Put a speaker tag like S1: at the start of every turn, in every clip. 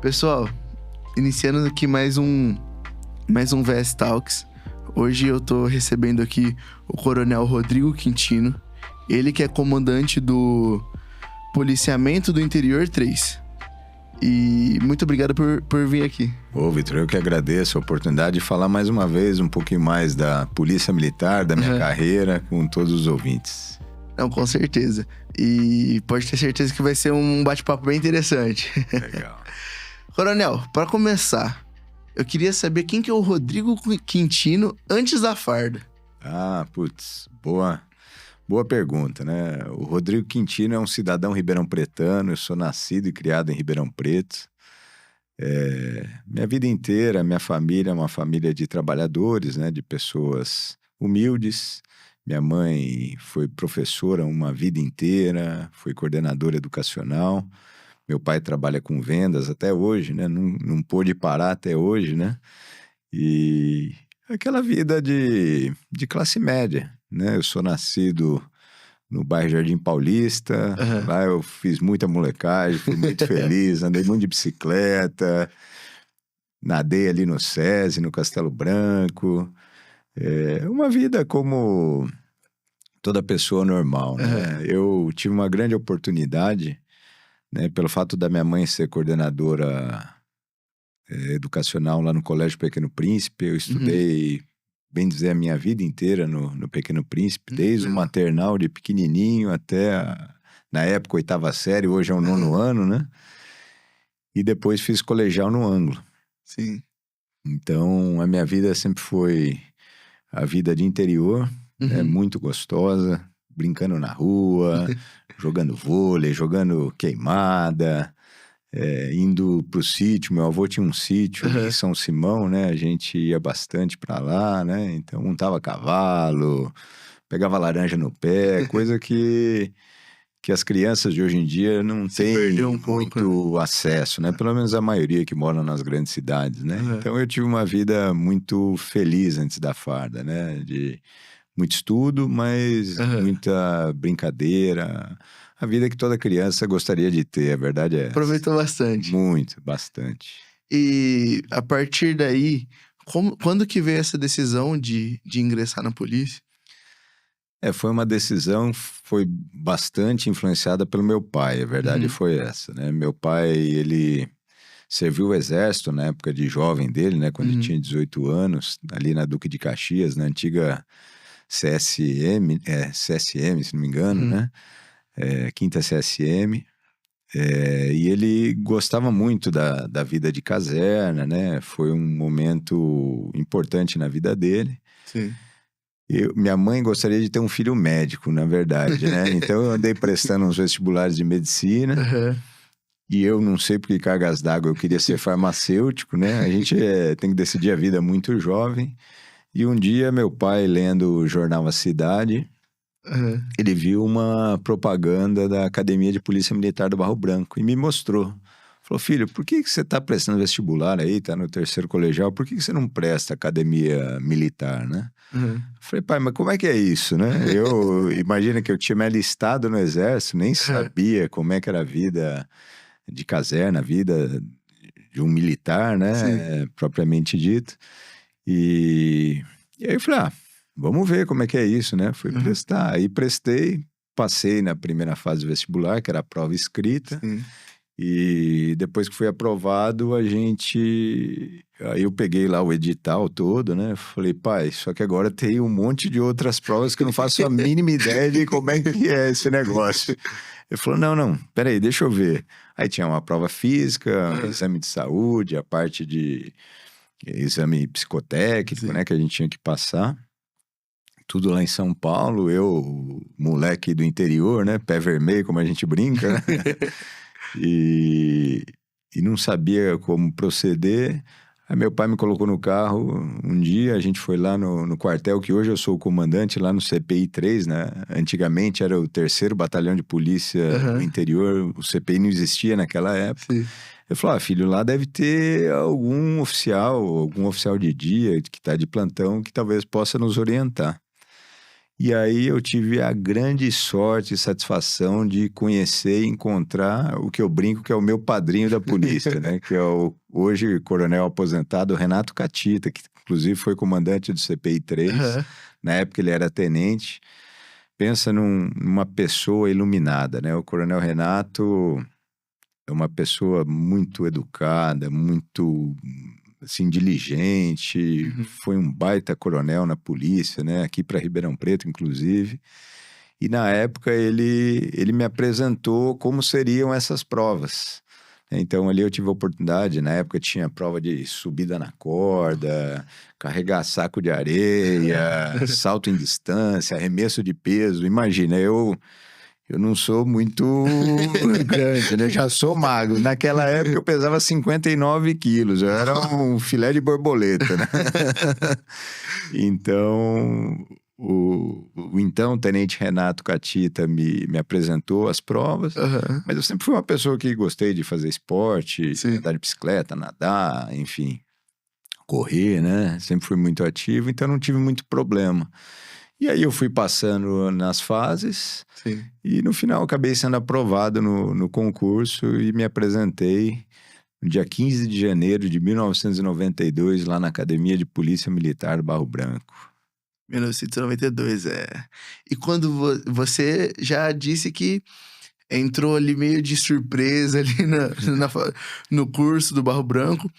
S1: Pessoal, iniciando aqui mais um VS Talks. Hoje eu tô recebendo aqui o Coronel Rodrigo Quintino. Ele que é comandante do Policiamento do Interior 3. E muito obrigado por vir aqui.
S2: Ô, Vitor, eu que agradeço a oportunidade de falar mais uma vez um pouquinho mais da Polícia Militar, da minha carreira, com todos os ouvintes.
S1: Não, com certeza. E pode ter certeza que vai ser um bate-papo bem interessante.
S2: Legal.
S1: Coronel, para começar, eu queria saber quem que é o Rodrigo Quintino antes da farda.
S2: Boa pergunta, né? O Rodrigo Quintino é um cidadão ribeirão-pretano, eu sou nascido e criado em Ribeirão Preto. Minha vida inteira, minha família é uma família de trabalhadores, né? De pessoas humildes. Minha mãe foi professora uma vida inteira, foi coordenadora educacional. Meu pai trabalha com vendas até hoje, né? Não pôde parar até hoje, né? E aquela vida de classe média, né? Eu sou nascido no bairro Jardim Paulista. Lá eu fiz muita molecagem, fui muito feliz, andei muito de bicicleta, nadei ali no SESI, no Castelo Branco. Uma vida como toda pessoa normal, né? Eu tive uma grande oportunidade, né, pelo fato da minha mãe ser coordenadora educacional lá no Colégio Pequeno Príncipe. Eu estudei, bem dizer, a minha vida inteira no Pequeno Príncipe, desde o maternal de pequenininho até, na época, 8ª série, hoje é o 9º ano, né? E depois fiz colegial no Ângulo.
S1: Sim.
S2: Então, a minha vida sempre foi a vida de interior, né, muito gostosa, brincando na rua, jogando vôlei, jogando queimada, indo pro sítio. Meu avô tinha um sítio em São Simão, né? A gente ia bastante pra lá, né? Então montava cavalo, pegava laranja no pé, coisa que as crianças de hoje em dia não têm muito acesso, né? Pelo menos a maioria que mora nas grandes cidades, né? Então eu tive uma vida muito feliz antes da farda, né? De muito estudo, mas muita brincadeira. A vida que toda criança gostaria de ter, a verdade é essa.
S1: Aproveitou bastante.
S2: Muito, bastante.
S1: E a partir daí, quando que veio essa decisão de ingressar na polícia?
S2: Foi uma decisão, foi bastante influenciada pelo meu pai, a verdade foi essa, né? Meu pai, ele serviu o exército na época de jovem dele, né? Quando ele tinha 18 anos, ali na Duque de Caxias, na antiga CSM, se não me engano, né? 5ª CSM. E ele gostava muito da vida de caserna, né? Foi um momento importante na vida dele.
S1: Sim.
S2: Minha mãe gostaria de ter um filho médico, na verdade, né? Então eu andei prestando uns vestibulares de medicina. E eu não sei por que cargas d'água eu queria ser farmacêutico, né? A gente tem que decidir a vida muito jovem. E um dia meu pai, lendo o jornal A Cidade, ele viu uma propaganda da Academia de Polícia Militar do Barro Branco e me mostrou. Falou: filho, por que você está prestando vestibular aí, tá no 3º colegial, por que você não presta Academia Militar, né? Falei: pai, mas como é que é isso, né? Imagina que eu tinha me alistado no exército, nem sabia como é que era a vida de caserna, a vida de um militar, né? Propriamente dito. E aí eu falei: vamos ver como é que é isso, né? Fui prestar. Aí prestei, passei na primeira fase do vestibular, que era a prova escrita. E depois que fui aprovado, aí eu peguei lá o edital todo, né? Falei: pai, só que agora tem um monte de outras provas que eu não faço a mínima ideia de como é que é esse negócio. Ele falou: não, peraí, deixa eu ver. Aí tinha uma prova física, um exame de saúde, a parte de exame psicotécnico, né? Que a gente tinha que passar. Tudo lá em São Paulo. Eu, moleque do interior, né? Pé vermelho, como a gente brinca, né? E não sabia como proceder. Aí meu pai me colocou no carro um dia, a gente foi lá no quartel, que hoje eu sou o comandante, lá no CPI 3, né? Antigamente era o 3º Batalhão de Polícia do Interior, o CPI não existia naquela época. Ele falou: filho, lá deve ter algum oficial de dia que está de plantão que talvez possa nos orientar. E aí eu tive a grande sorte e satisfação de conhecer e encontrar o que eu brinco que é o meu padrinho da polícia, né? Que é o hoje coronel aposentado Renato Catita, que inclusive foi comandante do CPI 3.
S1: Aham.
S2: Na época ele era tenente. Pensa numa pessoa iluminada, né? O coronel Renato é uma pessoa muito educada, muito, assim, diligente.
S1: Uhum.
S2: Foi um baita coronel na polícia, né? Aqui para Ribeirão Preto, inclusive. E na época ele me apresentou como seriam essas provas. Então ali eu tive a oportunidade, na época tinha prova de subida na corda, carregar saco de areia, salto em distância, arremesso de peso. Imagina, eu não sou muito grande, né? Já sou magro. Naquela época eu pesava 59 quilos, eu era um filé de borboleta, né? Então, o então tenente Renato Catita me apresentou as provas,
S1: Aham.
S2: mas eu sempre fui uma pessoa que gostei de fazer esporte,
S1: Sim.
S2: andar de bicicleta, nadar, enfim, correr, né? Sempre fui muito ativo, então não tive muito problema. E aí eu fui passando nas fases
S1: Sim.
S2: e no final acabei sendo aprovado no concurso e me apresentei no dia 15 de janeiro de 1992 lá na Academia de Polícia Militar do Barro Branco.
S1: 1992, é. E quando você já disse que entrou ali meio de surpresa ali no curso do Barro Branco.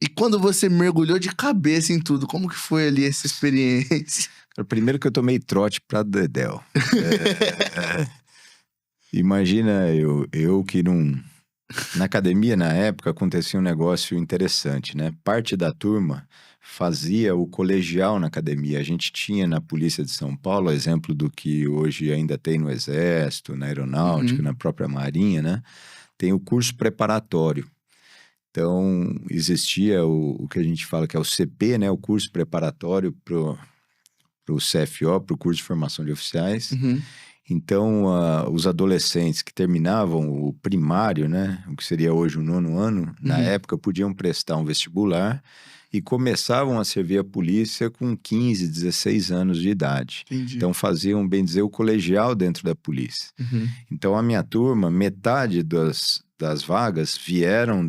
S1: E quando você mergulhou de cabeça em tudo, como que foi ali essa experiência?
S2: Primeiro que eu tomei trote pra Dedéu. Imagina eu que não... Na academia, na época, acontecia um negócio interessante, né? Parte da turma fazia o colegial na academia. A gente tinha na Polícia de São Paulo, exemplo do que hoje ainda tem no Exército, na Aeronáutica, na própria Marinha, né? Tem o curso preparatório. Então, existia o que a gente fala que é o CP, né? O curso preparatório pro CFO, pro curso de formação de oficiais.
S1: Uhum.
S2: Então, os adolescentes que terminavam o primário, né, o que seria hoje o 9º ano, na época podiam prestar um vestibular e começavam a servir a polícia com 15, 16 anos de idade.
S1: Entendi.
S2: Então, faziam, bem dizer, o colegial dentro da polícia.
S1: Uhum.
S2: Então, a minha turma, metade das vagas vieram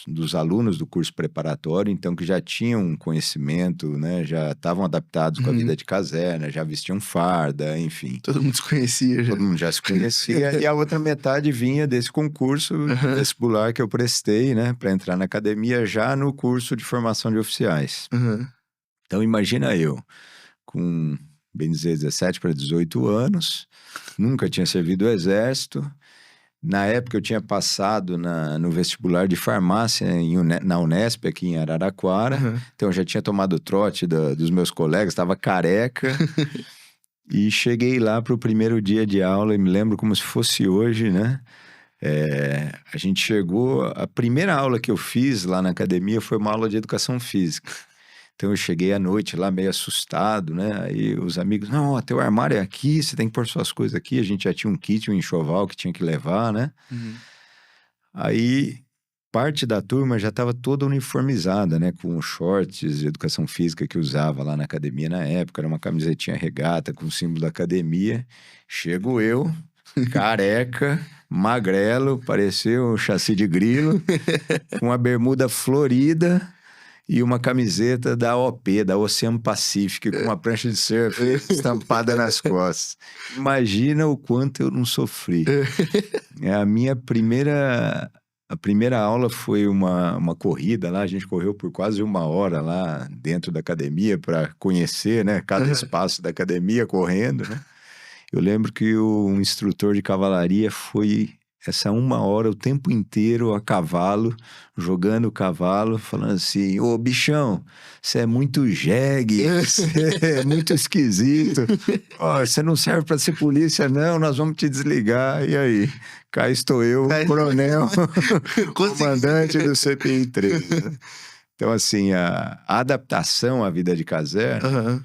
S2: dos alunos do curso preparatório, então que já tinham um conhecimento, né, já estavam adaptados com a vida de caserna, já vestiam farda, enfim.
S1: Todo mundo se conhecia já.
S2: Todo mundo já se conhecia. E a outra metade vinha desse concurso vestibular que eu prestei, né, para entrar na academia já no curso de formação de oficiais.
S1: Uhum.
S2: Então, imagina eu, com, bem dizer, 17 para 18 anos, nunca tinha servido o exército. Na época eu tinha passado no vestibular de farmácia na Unesp, aqui em Araraquara. Então eu já tinha tomado trote dos meus colegas, estava careca. E cheguei lá para o primeiro dia de aula e me lembro como se fosse hoje, né? A gente chegou... A primeira aula que eu fiz lá na academia foi uma aula de educação física. Então eu cheguei à noite lá meio assustado, né? Aí os amigos, não, teu armário é aqui, você tem que pôr suas coisas aqui. A gente já tinha um kit, um enxoval que tinha que levar, né? Aí parte da turma já estava toda uniformizada, né? Com os shorts de educação física que usava lá na academia na época. Era uma camisetinha regata com o símbolo da academia. Chego eu, careca, magrelo, parecia um chassi de grilo, com a bermuda florida e uma camiseta da OP, da Oceano Pacífico, com uma prancha de surf estampada nas costas. Imagina o quanto eu não sofri. A primeira aula foi uma corrida lá, a gente correu por quase 1 hora lá dentro da academia para conhecer, né, cada espaço da academia correndo, né? Eu lembro que um instrutor de cavalaria foi essa 1 hora o tempo inteiro a cavalo, jogando o cavalo, falando assim, ô bichão, você é muito jegue, você é muito esquisito, você não serve para ser polícia não, nós vamos te desligar, e aí? Cá estou eu, coronel, comandante do CPI 3. Então assim, a adaptação à vida de caserna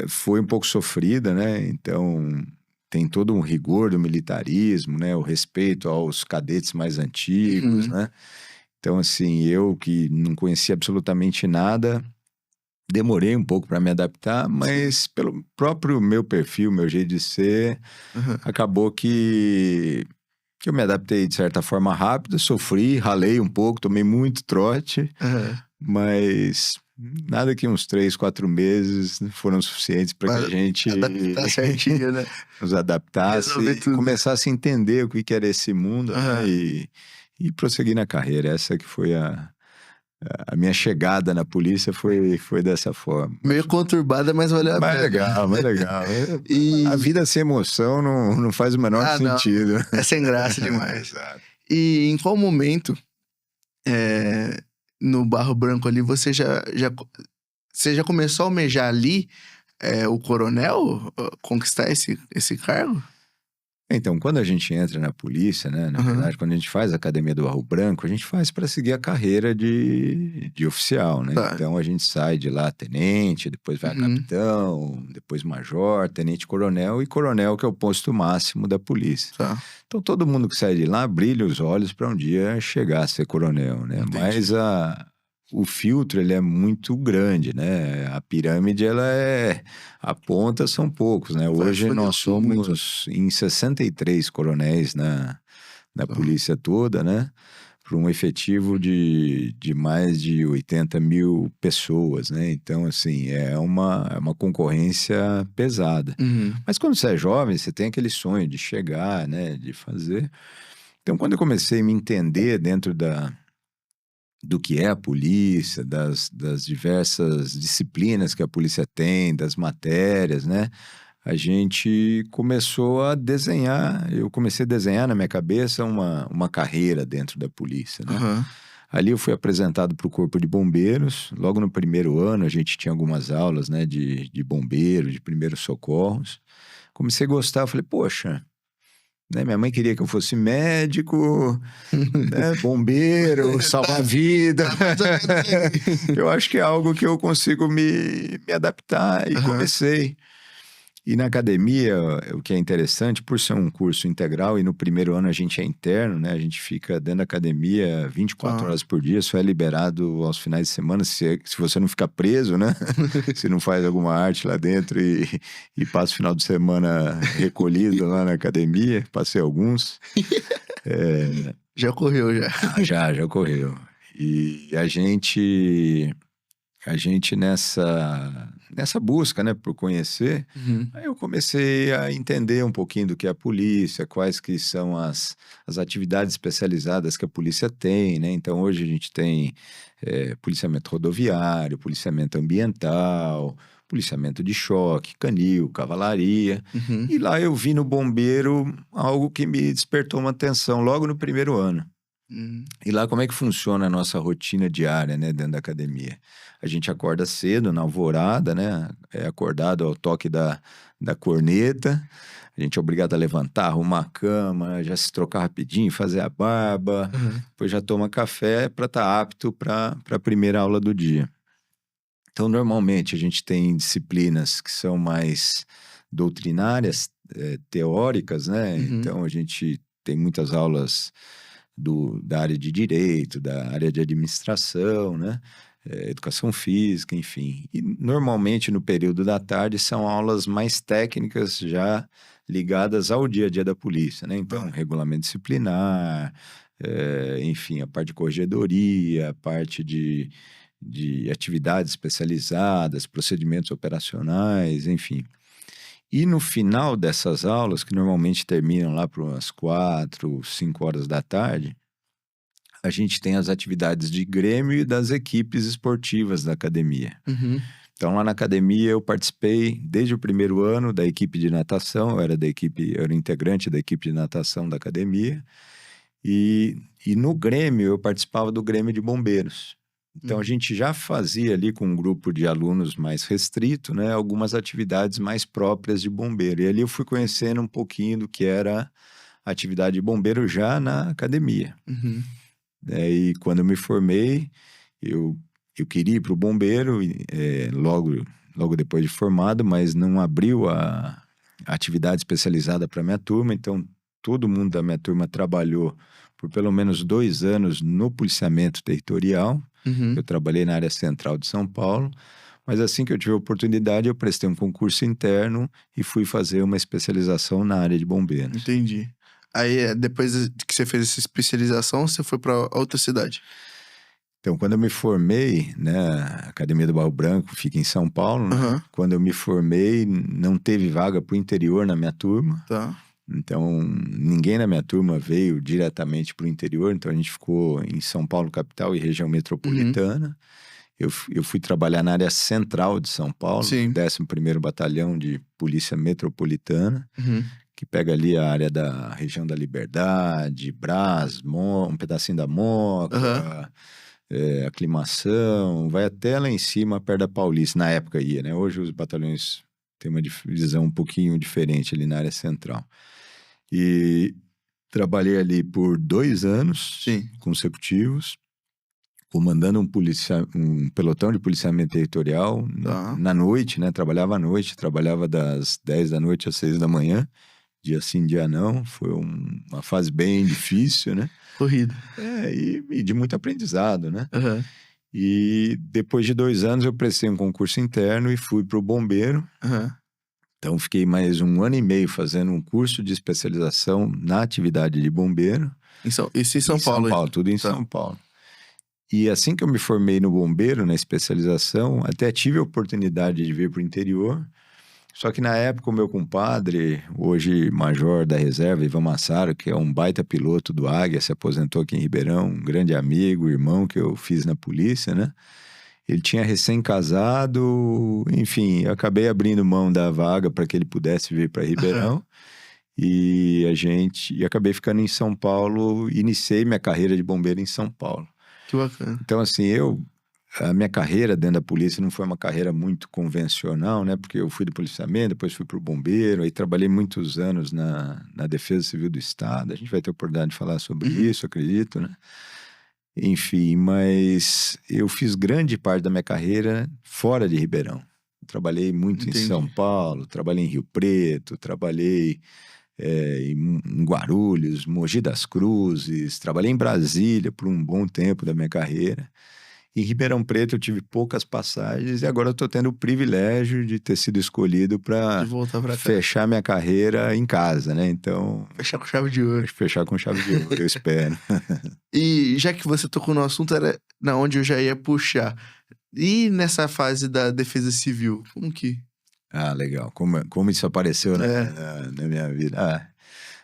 S2: foi um pouco sofrida, né? Então tem todo um rigor do militarismo, né? O respeito aos cadetes mais antigos, né? Então, assim, eu que não conhecia absolutamente nada, demorei um pouco para me adaptar, mas pelo próprio meu perfil, meu jeito de ser, acabou que eu me adaptei de certa forma rápido, sofri, ralei um pouco, tomei muito trote, mas nada que uns 3, 4 meses foram suficientes para que a gente
S1: adaptar certinho, né?
S2: nos adaptasse e começasse a entender o que era esse mundo, né? E prosseguir na carreira. Essa que foi a minha chegada na polícia foi dessa forma.
S1: Meio conturbada, mas valeu a pena.
S2: Mais legal. A vida sem emoção não faz o menor sentido.
S1: Não. É sem graça demais.
S2: Exato.
S1: E em qual momento, no Barro Branco ali, você já começou a almejar ali o coronel, conquistar esse cargo?
S2: Então, quando a gente entra na polícia, né, na verdade, quando a gente faz a Academia do Barro Branco, a gente faz para seguir a carreira de oficial, né?
S1: Tá.
S2: Então, a gente sai de lá tenente, depois vai a capitão, depois major, tenente-coronel e coronel, que é o posto máximo da polícia.
S1: Tá.
S2: Então, todo mundo que sai de lá brilha os olhos para um dia chegar a ser coronel, né?
S1: Entendi.
S2: Mas o filtro, ele é muito grande, né? A pirâmide, a ponta são poucos, né? Hoje nós somos em 63 coronéis na polícia toda, né? Para um efetivo de mais de 80 mil pessoas, né? Então, assim, é uma concorrência pesada. Mas quando você é jovem, você tem aquele sonho de chegar, né? De fazer. Então, quando eu comecei a me entender dentro do que é a polícia, das diversas disciplinas que a polícia tem, das matérias, né? A gente começou a desenhar, eu comecei a desenhar na minha cabeça uma carreira dentro da polícia, né? Ali eu fui apresentado para o Corpo de Bombeiros. Logo no primeiro ano a gente tinha algumas aulas, né, de bombeiro, de primeiros socorros. Comecei a gostar, falei, poxa... Né? Minha mãe queria que eu fosse médico, né? Bombeiro, salvar a vida. Eu acho que é algo que eu consigo me adaptar e comecei. E na academia, o que é interessante, por ser um curso integral e no primeiro ano a gente é interno, né? A gente fica dentro da academia 24 horas por dia, só é liberado aos finais de semana se você não ficar preso, né? Se não faz alguma arte lá dentro e passa o final de semana recolhido lá na academia, passei alguns.
S1: Já ocorreu, já.
S2: Já ocorreu. E a gente nessa busca, né, por conhecer, aí eu comecei a entender um pouquinho do que é a polícia, quais que são as atividades especializadas que a polícia tem, né? Então, hoje a gente tem policiamento rodoviário, policiamento ambiental, policiamento de choque, canil, cavalaria. E lá eu vi no bombeiro algo que me despertou uma atenção logo no primeiro ano. E lá como é que funciona a nossa rotina diária, né, dentro da academia? A gente acorda cedo, na alvorada, né, é acordado ao toque da corneta, a gente é obrigado a levantar, arrumar a cama, já se trocar rapidinho, fazer a barba, depois já toma café para estar apto para a primeira aula do dia. Então, normalmente, a gente tem disciplinas que são mais doutrinárias, teóricas, né, então a gente tem muitas aulas da área de direito, da área de administração, né? Educação física, enfim. E normalmente no período da tarde são aulas mais técnicas já ligadas ao dia a dia da polícia, né? Então, regulamento disciplinar, enfim, a parte de corregedoria, a parte de atividades especializadas, procedimentos operacionais, enfim. E no final dessas aulas, que normalmente terminam lá por umas 4, 5 horas da tarde, a gente tem as atividades de grêmio e das equipes esportivas da academia. Então, lá na academia, eu participei desde o primeiro ano da equipe de natação, eu era integrante da equipe de natação da academia, e no grêmio, eu participava do Grêmio de Bombeiros. Então, a gente já fazia ali com um grupo de alunos mais restrito, né, algumas atividades mais próprias de bombeiro. E ali eu fui conhecendo um pouquinho do que era a atividade de bombeiro já na academia. E quando eu me formei, eu queria ir para o bombeiro, logo depois de formado, mas não abriu a atividade especializada para a minha turma. Então, todo mundo da minha turma trabalhou por pelo menos 2 anos no policiamento territorial. Eu trabalhei na área central de São Paulo, Mas assim que eu tive a oportunidade, eu prestei um concurso interno e fui fazer uma especialização na área de bombeiros.
S1: Entendi. Aí, depois que você fez essa especialização, você foi pra outra cidade?
S2: Então, quando eu me formei, né, a Academia do Barro Branco fica em São Paulo, né?
S1: Aham,
S2: Quando eu me formei, não teve vaga para o interior na minha turma.
S1: tá.
S2: Então, ninguém na minha turma veio diretamente para o interior. Então, a gente ficou em São Paulo, capital e região
S1: Uhum,
S2: metropolitana. Eu fui trabalhar na área central de São Paulo,
S1: sim.
S2: 11º Batalhão de Polícia Metropolitana,
S1: Uhum,
S2: que pega ali a área da região da Liberdade, Brás, um pedacinho da Moca,
S1: aham,
S2: Aclimação, vai até lá em cima, perto da Paulista. Na época ia, né? Hoje os batalhões têm uma divisão um pouquinho diferente ali na área central. E trabalhei ali por 2 anos
S1: sim.
S2: consecutivos, comandando um pelotão de policiamento territorial
S1: Tá.
S2: na noite, né? Trabalhava à noite, trabalhava das 10 da noite às 6 da manhã, dia sim, dia não. Foi uma fase bem difícil, né?
S1: Corrida.
S2: E de muito aprendizado, né?
S1: Aham,
S2: E depois de 2 anos eu prestei um concurso interno e fui para o bombeiro.
S1: aham.
S2: Então fiquei mais 1 ano e meio fazendo um curso de especialização na atividade de bombeiro.
S1: Isso em São
S2: Em São
S1: Paulo?
S2: Paulo, tudo em
S1: Tá.
S2: São Paulo. E assim que eu me formei no bombeiro, na especialização, até tive a oportunidade de vir para o interior. Só que na época o meu compadre, hoje major da reserva, Ivan Massaro, que é um baita piloto do Águia, se aposentou aqui em Ribeirão, um grande amigo, irmão que eu fiz na polícia, né? Ele tinha recém-casado, enfim, eu acabei abrindo mão da vaga para que ele pudesse vir para
S1: Aham,
S2: Ribeirão. E acabei ficando em São Paulo, iniciei minha carreira de bombeiro em São Paulo.
S1: que bacana.
S2: Então, assim, a minha carreira dentro da polícia não foi uma carreira muito convencional, né? Porque eu fui do policiamento, depois fui para o bombeiro, aí trabalhei muitos anos na Defesa Civil do Estado. A gente vai ter oportunidade de falar sobre
S1: Uhum,
S2: isso, acredito, né? Enfim, mas eu fiz grande parte da minha carreira fora de Ribeirão. Trabalhei muito em São
S1: entendi.
S2: Paulo, trabalhei em Rio Preto, trabalhei em Guarulhos, Mogi das Cruzes, trabalhei em Brasília por um bom tempo da minha carreira. Em Ribeirão Preto eu tive poucas passagens e agora eu estou tendo o privilégio de ter sido escolhido
S1: De
S2: para
S1: voltar pra cá.
S2: fechar minha carreira em casa, né? Então,
S1: Fechar com chave de ouro.
S2: fechar com chave de ouro, eu espero.
S1: E já que você tocou no assunto, era na onde eu já ia puxar. E nessa fase da defesa civil, como que...
S2: Ah, legal. Como isso apareceu
S1: É,
S2: na minha vida? Ah,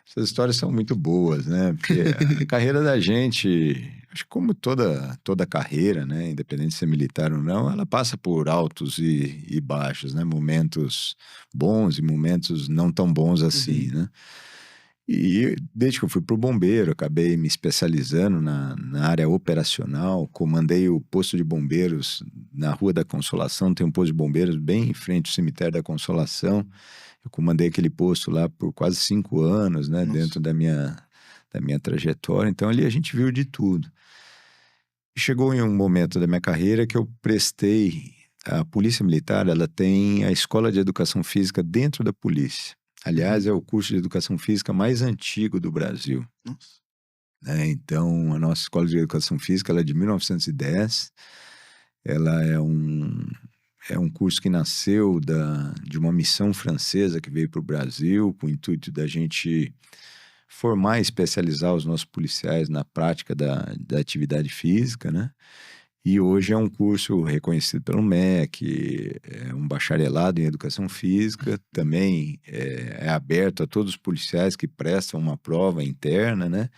S2: essas histórias são muito boas, né? Porque a carreira da gente, acho que como toda carreira, né? Independente de ser militar ou não, ela passa por altos e baixos, né? Momentos bons e momentos não tão bons assim,
S1: uhum,
S2: né? E desde que eu fui para o bombeiro, acabei me especializando na área operacional, comandei o posto de bombeiros na Rua da Consolação, tem um posto de bombeiros bem em frente ao cemitério da Consolação. Eu comandei aquele posto lá por quase 5 anos, né,
S1: nossa.
S2: dentro da minha trajetória. Então ali a gente viu de tudo. E chegou em um momento da minha carreira que eu prestei. A Polícia Militar, ela tem a Escola de Educação Física dentro da polícia. Aliás,
S1: Uhum,
S2: é o curso de educação física mais antigo do Brasil,
S1: nossa.
S2: né? Então, a nossa Escola de Educação Física ela é de 1910. Ela é um curso que nasceu de uma missão francesa que veio para o Brasil com o intuito da gente formar e especializar os nossos policiais na prática da atividade física, né? E hoje é um curso reconhecido pelo MEC, é um bacharelado em Educação Física, também é aberto a todos os policiais que prestam uma prova interna, né?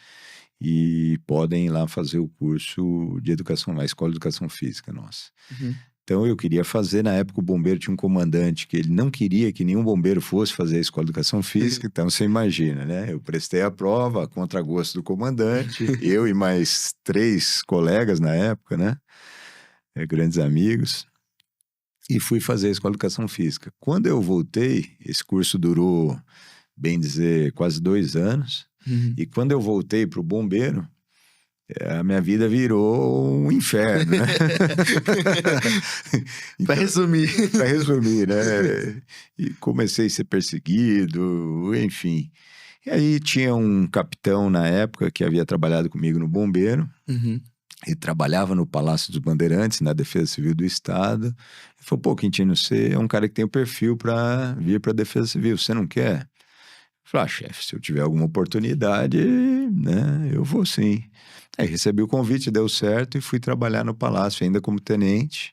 S2: E podem ir lá fazer o curso de Educação, a Escola de Educação Física nossa.
S1: Uhum.
S2: Então eu queria fazer, na época o bombeiro tinha um comandante que ele não queria que nenhum bombeiro fosse fazer a Escola de Educação Física, então você imagina, né? Eu prestei a prova a contragosto do comandante, eu e mais 3 colegas na época, né? Grandes amigos, e fui fazer a Escola de Educação Física. Quando eu voltei, esse curso durou, bem dizer, quase 2 anos,
S1: Uhum.
S2: e quando eu voltei para o bombeiro, a minha vida virou um inferno, né?
S1: Pra resumir.
S2: Para resumir, né? E comecei a ser perseguido, enfim. E aí tinha um capitão na época que havia trabalhado comigo no bombeiro,
S1: Uhum.
S2: e trabalhava no Palácio dos Bandeirantes, na Defesa Civil do Estado. Ele falou, pô, Quintino, você é um cara que tem o perfil para vir para a Defesa Civil, você não quer? Eu falei, chefe, se eu tiver alguma oportunidade, né, eu vou sim. Aí recebi o convite, deu certo e fui trabalhar no Palácio, ainda como tenente,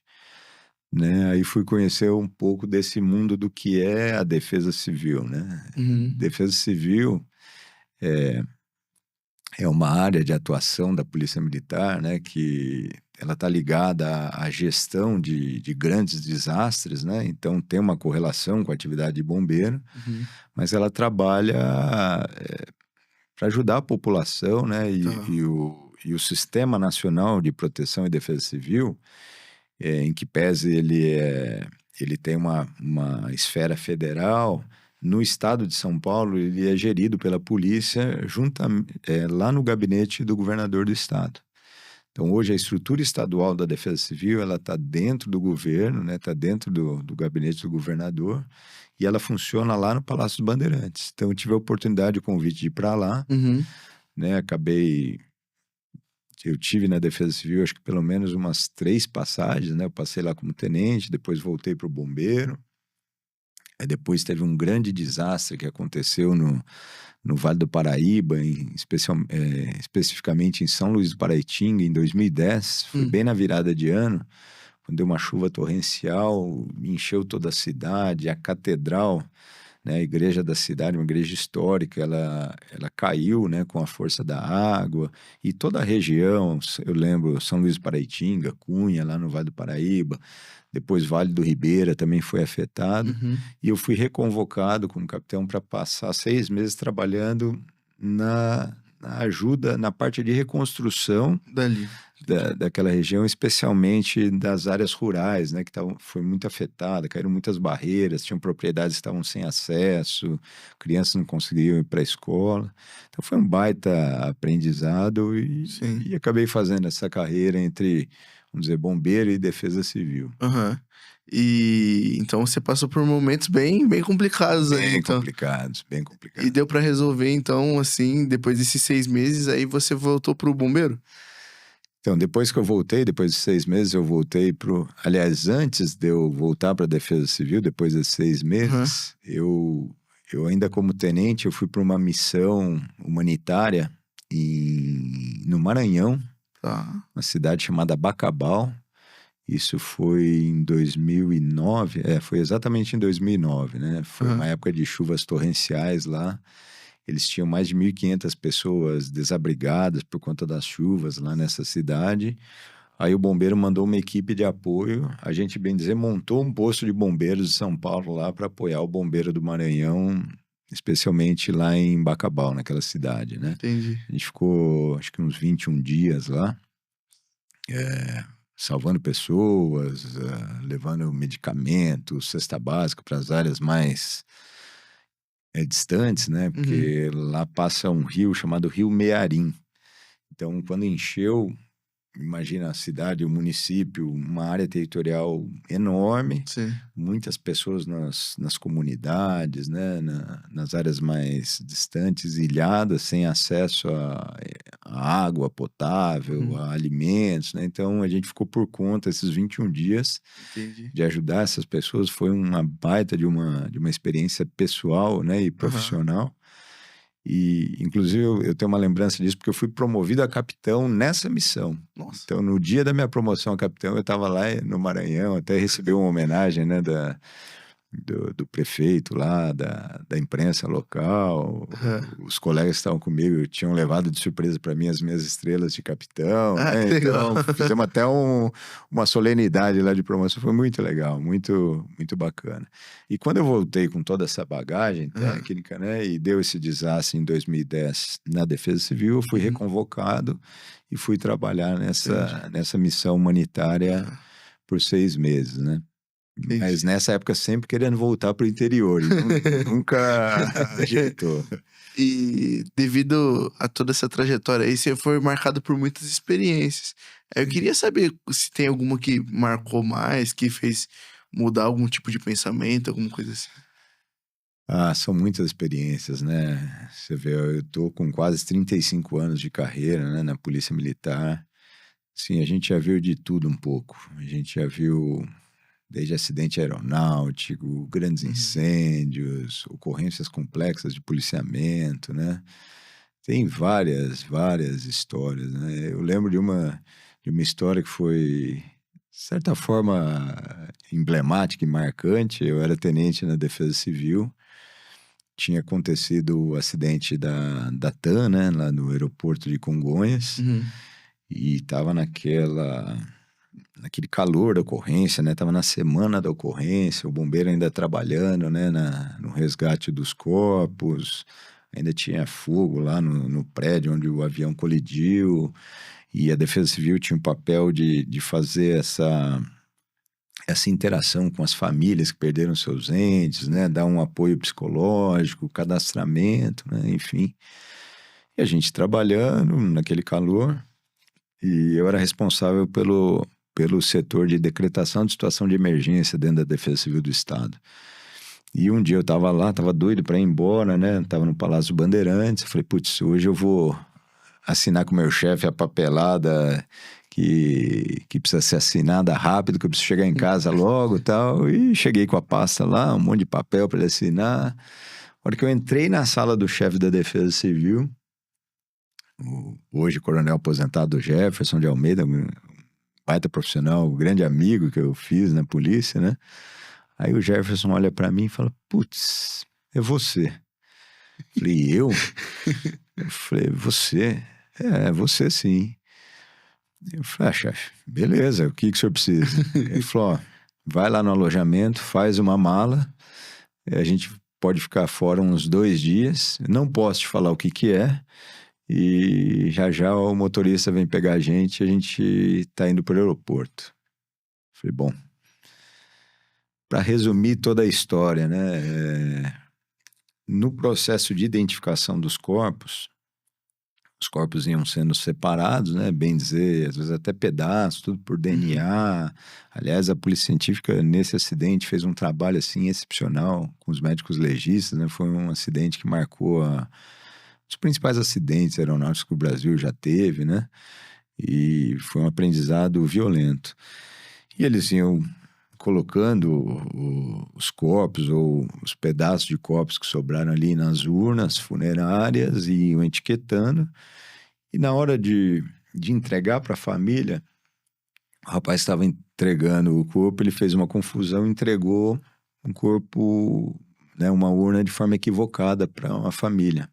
S2: né? Aí fui conhecer um pouco desse mundo do que é a Defesa Civil, né? Defesa Civil é uma área de atuação da Polícia Militar, né, que ela está ligada à gestão de grandes desastres, né? Então tem uma correlação com a atividade de bombeiro, mas ela trabalha para ajudar a população, né? E o Sistema Nacional de Proteção e Defesa Civil, em que pese ele tem uma esfera federal. No estado de São Paulo, ele é gerido pela polícia lá no gabinete do governador do estado. Então, hoje, a estrutura estadual da Defesa Civil, ela está dentro do governo, né? Está dentro do gabinete do governador, e ela funciona lá no Palácio dos Bandeirantes. Então, eu tive a oportunidade, o convite de ir para lá, né? Eu tive na Defesa Civil, acho que pelo menos umas 3 passagens, né? Eu passei lá como tenente, depois voltei para o bombeiro. Aí depois teve um grande desastre que aconteceu no Vale do Paraíba, especificamente em São Luís do Paraitinga, em 2010. Foi bem na virada de ano, quando deu uma chuva torrencial, encheu toda a cidade, a catedral, né, a igreja da cidade, uma igreja histórica, ela caiu, né, com a força da água, e toda a região, eu lembro, São Luís do Paraitinga, Cunha, lá no Vale do Paraíba, depois Vale do Ribeira também foi afetado, e eu fui reconvocado como capitão para passar 6 meses trabalhando na ajuda, na parte de reconstrução daquela região, especialmente das áreas rurais, né, que foi muito afetada, caíram muitas barreiras, tinham propriedades que estavam sem acesso, crianças não conseguiam ir para a escola. Então foi um baita aprendizado e acabei fazendo essa carreira entre, vamos dizer, bombeiro e defesa civil.
S1: E então você passou por momentos bem complicados aí, então.
S2: Bem complicados.
S1: E deu pra resolver, então, assim, depois desses 6 meses, aí você voltou pro bombeiro?
S2: Então, depois que eu voltei, depois de 6 meses, eu voltei Aliás, antes de eu voltar para a Defesa Civil, depois desses 6 meses, eu ainda como tenente, eu fui para uma missão humanitária no Maranhão, uma cidade chamada Bacabal. Isso foi em 2009, foi exatamente em 2009, né? Foi uma época de chuvas torrenciais lá. Eles tinham mais de 1.500 pessoas desabrigadas por conta das chuvas lá nessa cidade. Aí o bombeiro mandou uma equipe de apoio. A gente, bem dizer, montou um posto de bombeiros de São Paulo lá para apoiar o bombeiro do Maranhão, especialmente lá em Bacabal, naquela cidade, né?
S1: Entendi.
S2: A gente ficou, acho que uns 21 dias lá, salvando pessoas, levando medicamentos, cesta básica para as áreas mais distantes, né? Porque lá passa um rio chamado Rio Mearim. Então, quando encheu, imagina a cidade, o município, uma área territorial enorme, muitas pessoas nas comunidades, né? Nas áreas mais distantes, ilhadas, sem acesso a água potável, a alimentos, né? Então, a gente ficou por conta esses 21 dias de ajudar essas pessoas. Foi uma baita de uma experiência pessoal, né? E profissional. E, inclusive, eu tenho uma lembrança disso porque eu fui promovido a capitão nessa missão.
S1: Nossa.
S2: Então, no dia da minha promoção a capitão, eu estava lá no Maranhão, até recebi uma homenagem, né, do prefeito lá, da imprensa local. Os colegas que estavam comigo tinham levado de surpresa para mim as minhas estrelas de capitão. Né? Então, fizemos até uma solenidade lá de promoção. Foi muito legal, muito, muito bacana. E quando eu voltei com toda essa bagagem técnica, né, e deu esse desastre em 2010 na Defesa Civil, eu fui reconvocado e fui trabalhar nessa missão humanitária por 6 meses, né? Mas nessa época sempre querendo voltar para o interior, e nunca ajeitou.
S1: E devido a toda essa trajetória aí, você foi marcado por muitas experiências. Eu queria saber se tem alguma que marcou mais, que fez mudar algum tipo de pensamento, alguma coisa assim.
S2: São muitas experiências, né? Você vê, eu tô com quase 35 anos de carreira, né, na Polícia Militar. Sim, a gente já viu de tudo um pouco. A gente já viu desde acidente aeronáutico, grandes incêndios, ocorrências complexas de policiamento, né? Tem várias histórias, né? Eu lembro de uma história que foi, de certa forma, emblemática e marcante. Eu era tenente na Defesa Civil. Tinha acontecido o acidente da TAM, né? Lá no aeroporto de Congonhas. E estava naquele calor da ocorrência, né? Tava na semana da ocorrência, o bombeiro ainda trabalhando, né? No resgate dos corpos, ainda tinha fogo lá no prédio onde o avião colidiu, e a Defesa Civil tinha o papel de fazer essa interação com as famílias que perderam seus entes, né? Dar um apoio psicológico, cadastramento, né? Enfim. E a gente trabalhando naquele calor, e eu era responsável pelo setor de decretação de situação de emergência dentro da Defesa Civil do Estado. E um dia eu estava lá, estava doido para ir embora, né? Estava no Palácio Bandeirantes. Eu falei, putz, hoje eu vou assinar com o meu chefe a papelada que precisa ser assinada rápido, que eu preciso chegar em casa logo e tal. E cheguei com a pasta lá, um monte de papel para ele assinar. Na hora que eu entrei na sala do chefe da Defesa Civil, hoje coronel aposentado Jefferson de Almeida, um baita profissional, um grande amigo que eu fiz na polícia, né? Aí o Jefferson olha pra mim e fala, putz, é você. Eu falei, eu? Eu falei, você? É você sim. Eu falei, chefe, beleza, o que o senhor precisa? Ele falou, ó, vai lá no alojamento, faz uma mala, a gente pode ficar fora uns 2 dias, não posso te falar o que é, e já o motorista vem pegar a gente tá indo pro aeroporto. Eu falei, bom, para resumir toda a história, né? No processo de identificação dos corpos, os corpos iam sendo separados, né? Bem dizer, às vezes até pedaços, tudo por DNA. Aliás, a Polícia Científica, nesse acidente, fez um trabalho, assim, excepcional com os médicos legistas, né? Foi um acidente que marcou os principais acidentes aeronáuticos que o Brasil já teve, né? E foi um aprendizado violento. E eles iam colocando os corpos ou os pedaços de corpos que sobraram ali nas urnas funerárias e iam etiquetando. E na hora de entregar para a família, o rapaz estava entregando o corpo, ele fez uma confusão e entregou um corpo, né, uma urna de forma equivocada para uma família.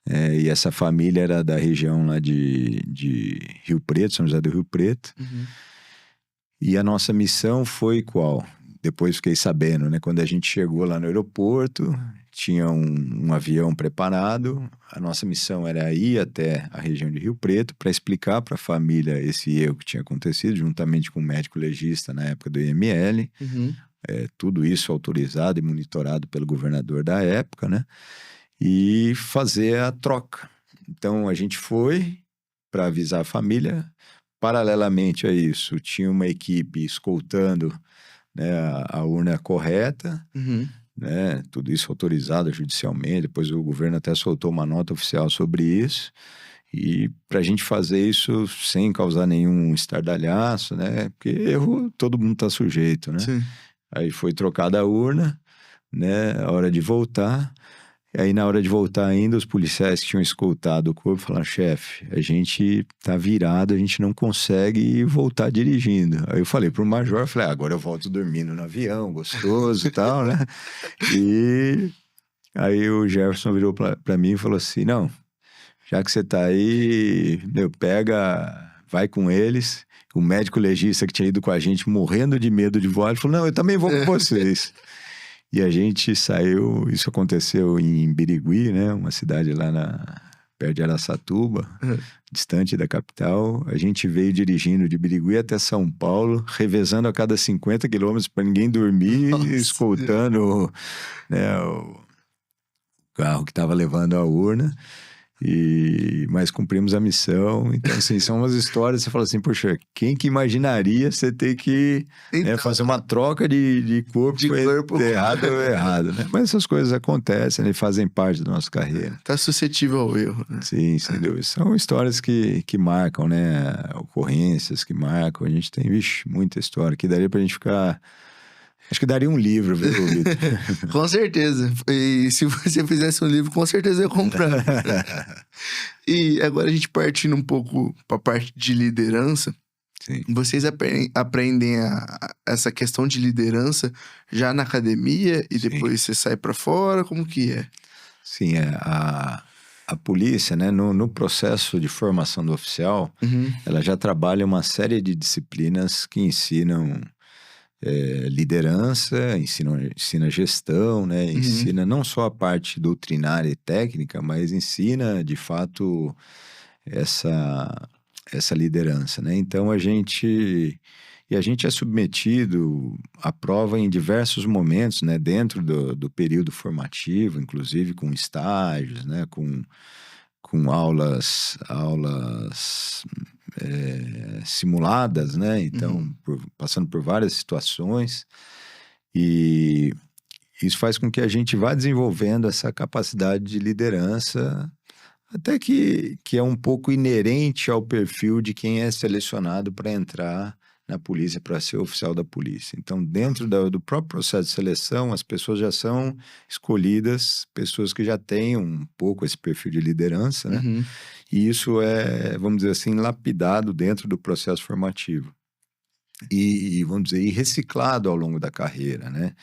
S2: E essa família era da região lá de Rio Preto, São José do Rio Preto. E a nossa missão foi qual? Depois fiquei sabendo, né? Quando a gente chegou lá no aeroporto, tinha um avião preparado. A nossa missão era ir até a região de Rio Preto para explicar para a família esse erro que tinha acontecido, juntamente com o médico legista na época do IML. Tudo isso autorizado e monitorado pelo governador da época, né? E fazer a troca. Então, a gente foi para avisar a família. Paralelamente a isso, tinha uma equipe escoltando, né, a urna correta, né, tudo isso autorizado judicialmente. Depois o governo até soltou uma nota oficial sobre isso. E para a gente fazer isso sem causar nenhum estardalhaço, né, porque erro todo mundo está sujeito, né?
S1: Sim.
S2: Aí foi trocada a urna, né, a hora de voltar. E aí, na hora de voltar ainda, os policiais que tinham escoltado o corpo falaram, chefe, a gente tá virado, a gente não consegue voltar dirigindo. Aí eu falei pro major, falei, agora eu volto dormindo no avião, gostoso e tal, né? E aí o Jefferson virou pra mim e falou assim, não, já que você tá aí, vai com eles. O médico legista que tinha ido com a gente, morrendo de medo de voar, ele falou, não, eu também vou com vocês. E a gente saiu, isso aconteceu em Birigui, né? Uma cidade lá perto de Araçatuba, distante da capital. A gente veio dirigindo de Birigui até São Paulo, revezando a cada 50 quilômetros para ninguém dormir, escoltando, né, o carro que estava levando a urna. Mas cumprimos a missão. Então, assim, são umas histórias, você fala assim, poxa, quem que imaginaria você ter que fazer uma troca de corpo, errado ou errado, né? Mas essas coisas acontecem, né? Fazem parte da nossa carreira.
S1: Tá suscetível ao erro, né?
S2: Sim, sem dúvida. São histórias que marcam, né? Ocorrências que marcam. A gente tem, muita história que daria pra gente ficar... Acho que daria um livro, viu, Vitor?
S1: Com certeza. E se você fizesse um livro, com certeza eu ia comprar. E agora a gente partindo um pouco para a parte de liderança.
S2: Sim.
S1: Vocês aprendem essa questão de liderança já na academia e depois você sai para fora? Como que é?
S2: Sim, a polícia, né, no processo de formação do oficial, ela já trabalha uma série de disciplinas que ensinam liderança, ensina gestão, né? Ensina não só a parte doutrinária e técnica, mas ensina, de fato, essa liderança, né? Então, a gente é submetido à prova em diversos momentos, né? Dentro do período formativo, inclusive com estágios, né? Com aulas simuladas, né? Então, passando por várias situações, e isso faz com que a gente vá desenvolvendo essa capacidade de liderança, até que é um pouco inerente ao perfil de quem é selecionado para entrar na polícia, para ser oficial da polícia. Então, dentro do próprio processo de seleção, as pessoas já são escolhidas, pessoas que já têm um pouco esse perfil de liderança, né? E isso é, vamos dizer assim, lapidado dentro do processo formativo. E vamos dizer, e reciclado ao longo da carreira, né?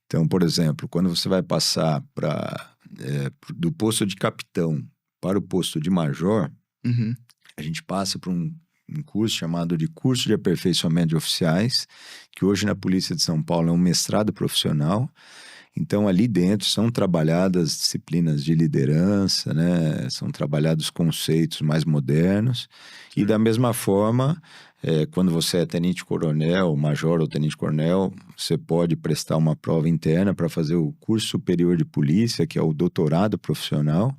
S2: Então, por exemplo, quando você vai passar do posto de capitão para o posto de major, a gente passa por um curso chamado de Curso de Aperfeiçoamento de Oficiais, que hoje na Polícia de São Paulo é um mestrado profissional. Então, ali dentro são trabalhadas disciplinas de liderança, né? São trabalhados conceitos mais modernos. E da mesma forma, quando você é tenente-coronel, major ou tenente-coronel, você pode prestar uma prova interna para fazer o curso superior de polícia, que é o doutorado profissional,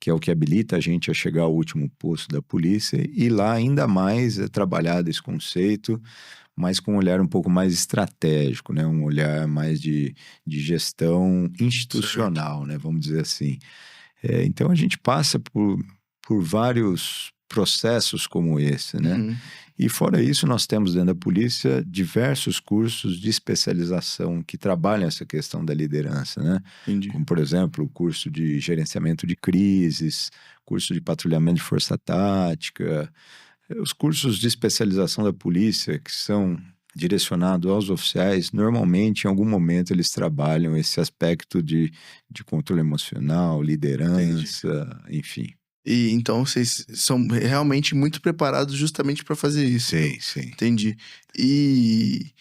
S2: que é o que habilita a gente a chegar ao último posto da polícia, e lá ainda mais é trabalhado esse conceito, mas com um olhar um pouco mais estratégico, né? Um olhar mais de gestão institucional, né? Vamos dizer assim. Então, a gente passa por vários processos como esse, né? E fora isso, nós temos dentro da polícia diversos cursos de especialização que trabalham essa questão da liderança, né?
S1: Entendi.
S2: Como, por exemplo, o curso de gerenciamento de crises, curso de patrulhamento de força tática, os cursos de especialização da polícia que são direcionados aos oficiais, normalmente, em algum momento, eles trabalham esse aspecto de controle emocional, liderança, enfim.
S1: E então vocês são realmente muito preparados justamente para fazer isso.
S2: Sim, sim.
S1: Entendi. E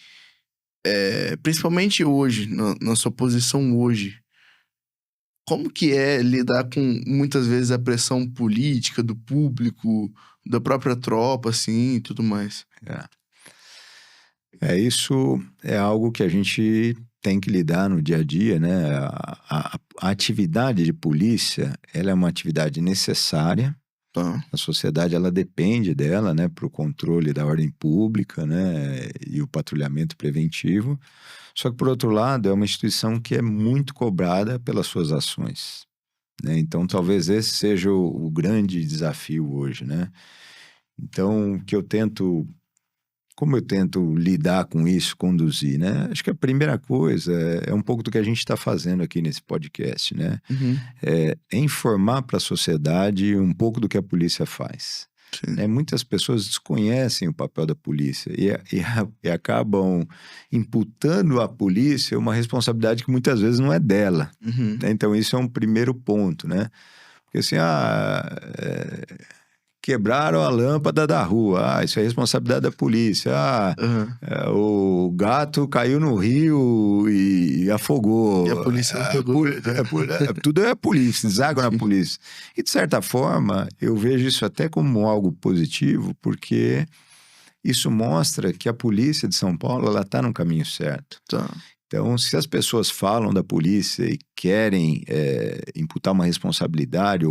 S1: principalmente hoje, na sua posição hoje, como que é lidar com, muitas vezes, a pressão política do público, da própria tropa, assim, e tudo mais?
S2: Isso é algo que a gente tem que lidar no dia a dia, né? A atividade de polícia, ela é uma atividade necessária. A sociedade, ela depende dela, né? Para o controle da ordem pública, né? E o patrulhamento preventivo. Só que, por outro lado, é uma instituição que é muito cobrada pelas suas ações, né? Então, talvez esse seja o grande desafio hoje, né? Então, como eu tento lidar com isso, conduzir, né? Acho que a primeira coisa é um pouco do que a gente está fazendo aqui nesse podcast, né? É informar para a sociedade um pouco do que a polícia faz. Né? Muitas pessoas desconhecem o papel da polícia e acabam imputando à polícia uma responsabilidade que muitas vezes não é dela. Né? Então, isso é um primeiro ponto, né? Porque assim, quebraram a lâmpada da rua. Isso é responsabilidade da polícia. O gato caiu no rio e afogou.
S1: E a polícia não pegou.
S2: Tudo é a polícia, deságua na polícia. E, de certa forma, eu vejo isso até como algo positivo, porque isso mostra que a polícia de São Paulo, ela está no caminho certo. Então, se as pessoas falam da polícia e querem imputar uma responsabilidade,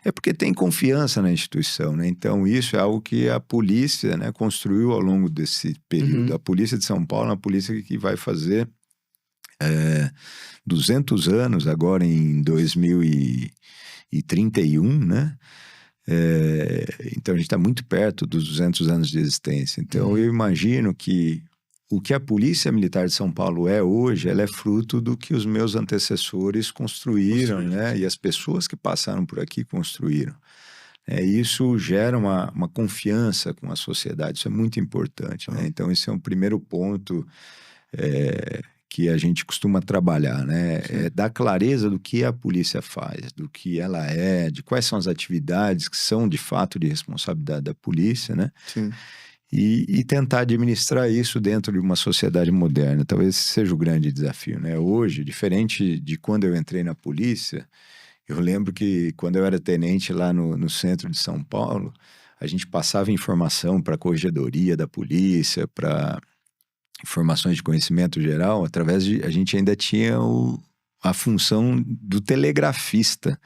S2: é porque tem confiança na instituição, né? Então, isso é algo que a polícia, né, construiu ao longo desse período. A Polícia de São Paulo é uma polícia que vai fazer 200 anos agora em 2031, né? Então, a gente está muito perto dos 200 anos de existência. Então, eu imagino que o que a Polícia Militar de São Paulo é hoje, ela é fruto do que os meus antecessores construíram, né? E as pessoas que passaram por aqui construíram. Isso gera uma confiança com a sociedade, isso é muito importante, né? Então, esse é um primeiro ponto que a gente costuma trabalhar, né? Dar clareza do que a polícia faz, do que ela de quais são as atividades que são de fato de responsabilidade da polícia, né?
S1: Sim.
S2: E tentar administrar isso dentro de uma sociedade moderna. Talvez esse seja o grande desafio, né? Hoje, diferente de quando eu entrei na polícia, eu lembro que quando eu era tenente lá no centro de São Paulo, a gente passava informação para a corregedoria da polícia, para informações de conhecimento geral, através de... A gente ainda tinha a função do telegrafista. O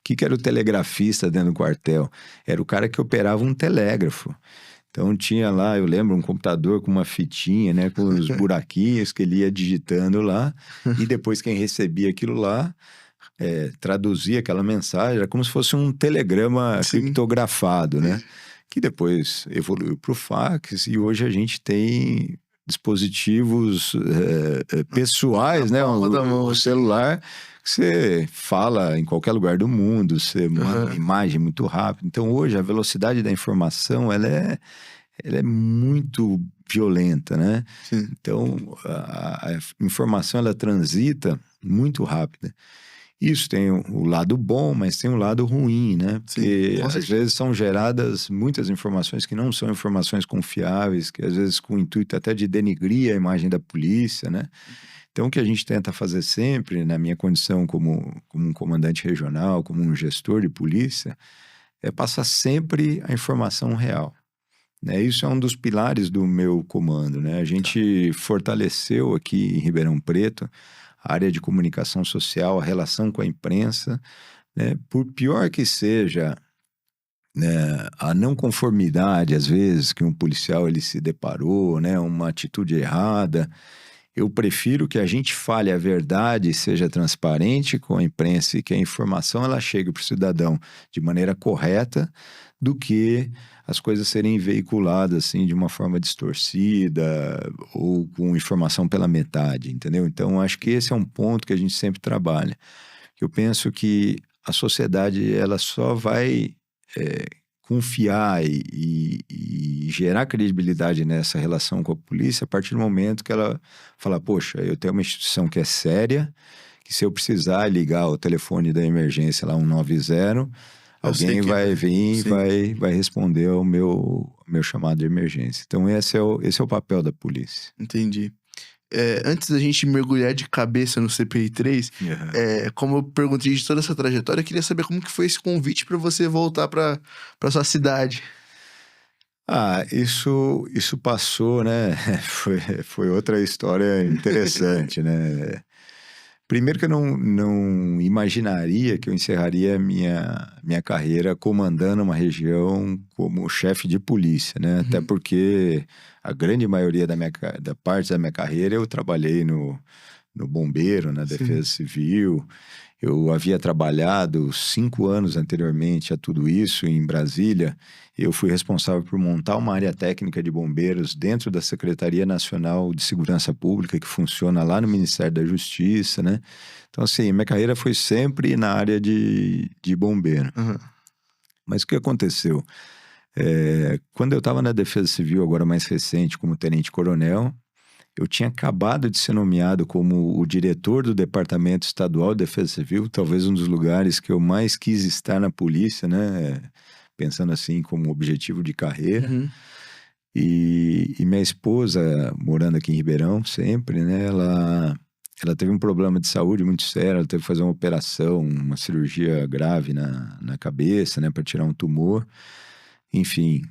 S2: que era o telegrafista dentro do quartel? Era o cara que operava um telégrafo. Então tinha lá, eu lembro, um computador com uma fitinha, né, com os buraquinhos que ele ia digitando lá, e depois quem recebia aquilo lá traduzia aquela mensagem, era como se fosse um telegrama criptografado, né? Que depois evoluiu para o fax, e hoje a gente tem dispositivos pessoais, né? O celular, que você fala em qualquer lugar do mundo, você manda uma imagem muito rápido. Então, hoje, a velocidade da informação, ela é muito violenta, né?
S1: Sim.
S2: Então, a informação, ela transita muito rápida. Isso tem o lado bom, mas tem o lado ruim, né? Porque às vezes são geradas muitas informações que não são informações confiáveis, que às vezes com o intuito até de denigrir a imagem da polícia, né? Então, o que a gente tenta fazer sempre, na minha condição como um comandante regional, como um gestor de polícia, é passar sempre a informação real. Isso é um dos pilares do meu comando, né? A gente fortaleceu aqui em Ribeirão Preto a área de comunicação social, a relação com a imprensa, né? Por pior que seja, né, a não conformidade, às vezes, que um policial ele se deparou, né, uma atitude errada, eu prefiro que a gente fale a verdade e seja transparente com a imprensa e que a informação ela chegue para o cidadão de maneira correta do que as coisas serem veiculadas assim de uma forma distorcida ou com informação pela metade, entendeu? Então, acho que esse é um ponto que a gente sempre trabalha. Eu penso que a sociedade ela só vai confiar e gerar credibilidade nessa relação com a polícia a partir do momento que ela fala, poxa, eu tenho uma instituição que é séria, que se eu precisar ligar o telefone da emergência lá 190, alguém vai vir e vai responder ao meu chamado de emergência. Então esse é o papel da polícia.
S1: Entendi. Antes da gente mergulhar de cabeça no CPI-3, como eu perguntei de toda essa trajetória, eu queria saber como que foi esse convite para você voltar para sua cidade.
S2: Isso passou, né? Foi outra história interessante, né? Primeiro que eu não imaginaria que eu encerraria minha carreira comandando uma região como chefe de polícia, né? Até porque a grande maioria da parte da minha carreira eu trabalhei no bombeiro, na defesa civil. Eu havia trabalhado 5 anos anteriormente a tudo isso em Brasília. Eu fui responsável por montar uma área técnica de bombeiros dentro da Secretaria Nacional de Segurança Pública, que funciona lá no Ministério da Justiça, né? Então, assim, minha carreira foi sempre na área de bombeiro. Mas o que aconteceu? Quando eu estava na Defesa Civil, agora mais recente, como tenente-coronel, eu tinha acabado de ser nomeado como o diretor do Departamento Estadual de Defesa Civil, talvez um dos lugares que eu mais quis estar na polícia, né? Pensando assim como objetivo de carreira. E minha esposa, morando aqui em Ribeirão sempre, né? Ela teve um problema de saúde muito sério, ela teve que fazer uma operação, uma cirurgia grave na cabeça, né? Para tirar um tumor. Enfim,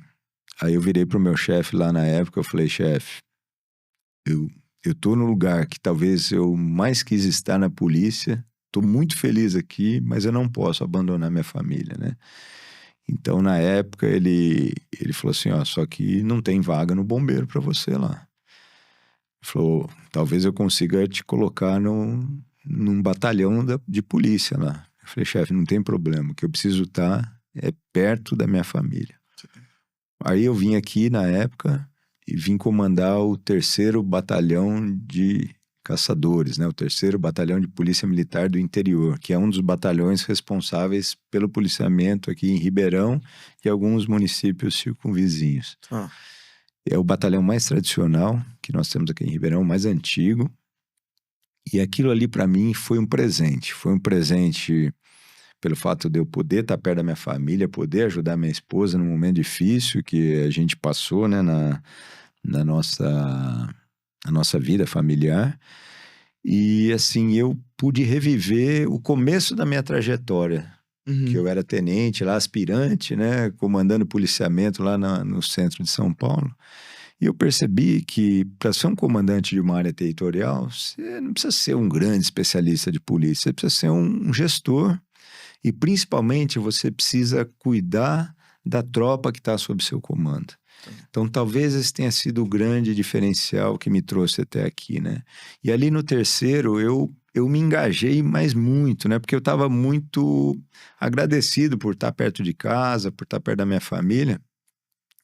S2: aí eu virei pro meu chefe lá na época, eu falei, chefe, eu eu tô no lugar que talvez eu mais quis estar na polícia, tô muito feliz aqui, mas eu não posso abandonar minha família, né? Então, na época, ele falou assim, ó, só que não tem vaga no bombeiro para você lá. Ele falou, talvez eu consiga te colocar num batalhão de polícia lá. Eu falei, chefe, não tem problema, o que eu preciso estar é perto da minha família. Aí eu vim aqui na época e vim comandar o 3º Batalhão de Caçadores, né? O 3º Batalhão de Polícia Militar do Interior, que é um dos batalhões responsáveis pelo policiamento aqui em Ribeirão e alguns municípios circunvizinhos. É o batalhão mais tradicional que nós temos aqui em Ribeirão, mais antigo. E aquilo ali para mim foi um presente. Foi um presente pelo fato de eu poder estar perto da minha família, poder ajudar minha esposa num momento difícil que a gente passou, né, na nossa vida familiar. E assim, eu pude reviver o começo da minha trajetória, que eu era tenente lá, aspirante, né, comandando policiamento lá no centro de São Paulo. E eu percebi que para ser um comandante de uma área territorial, você não precisa ser um grande especialista de polícia, você precisa ser um gestor. E, principalmente, você precisa cuidar da tropa que está sob seu comando. Então, talvez esse tenha sido o grande diferencial que me trouxe até aqui, né? E ali no 3º, eu me engajei mais muito, né? Porque eu estava muito agradecido por estar perto de casa, por estar perto da minha família.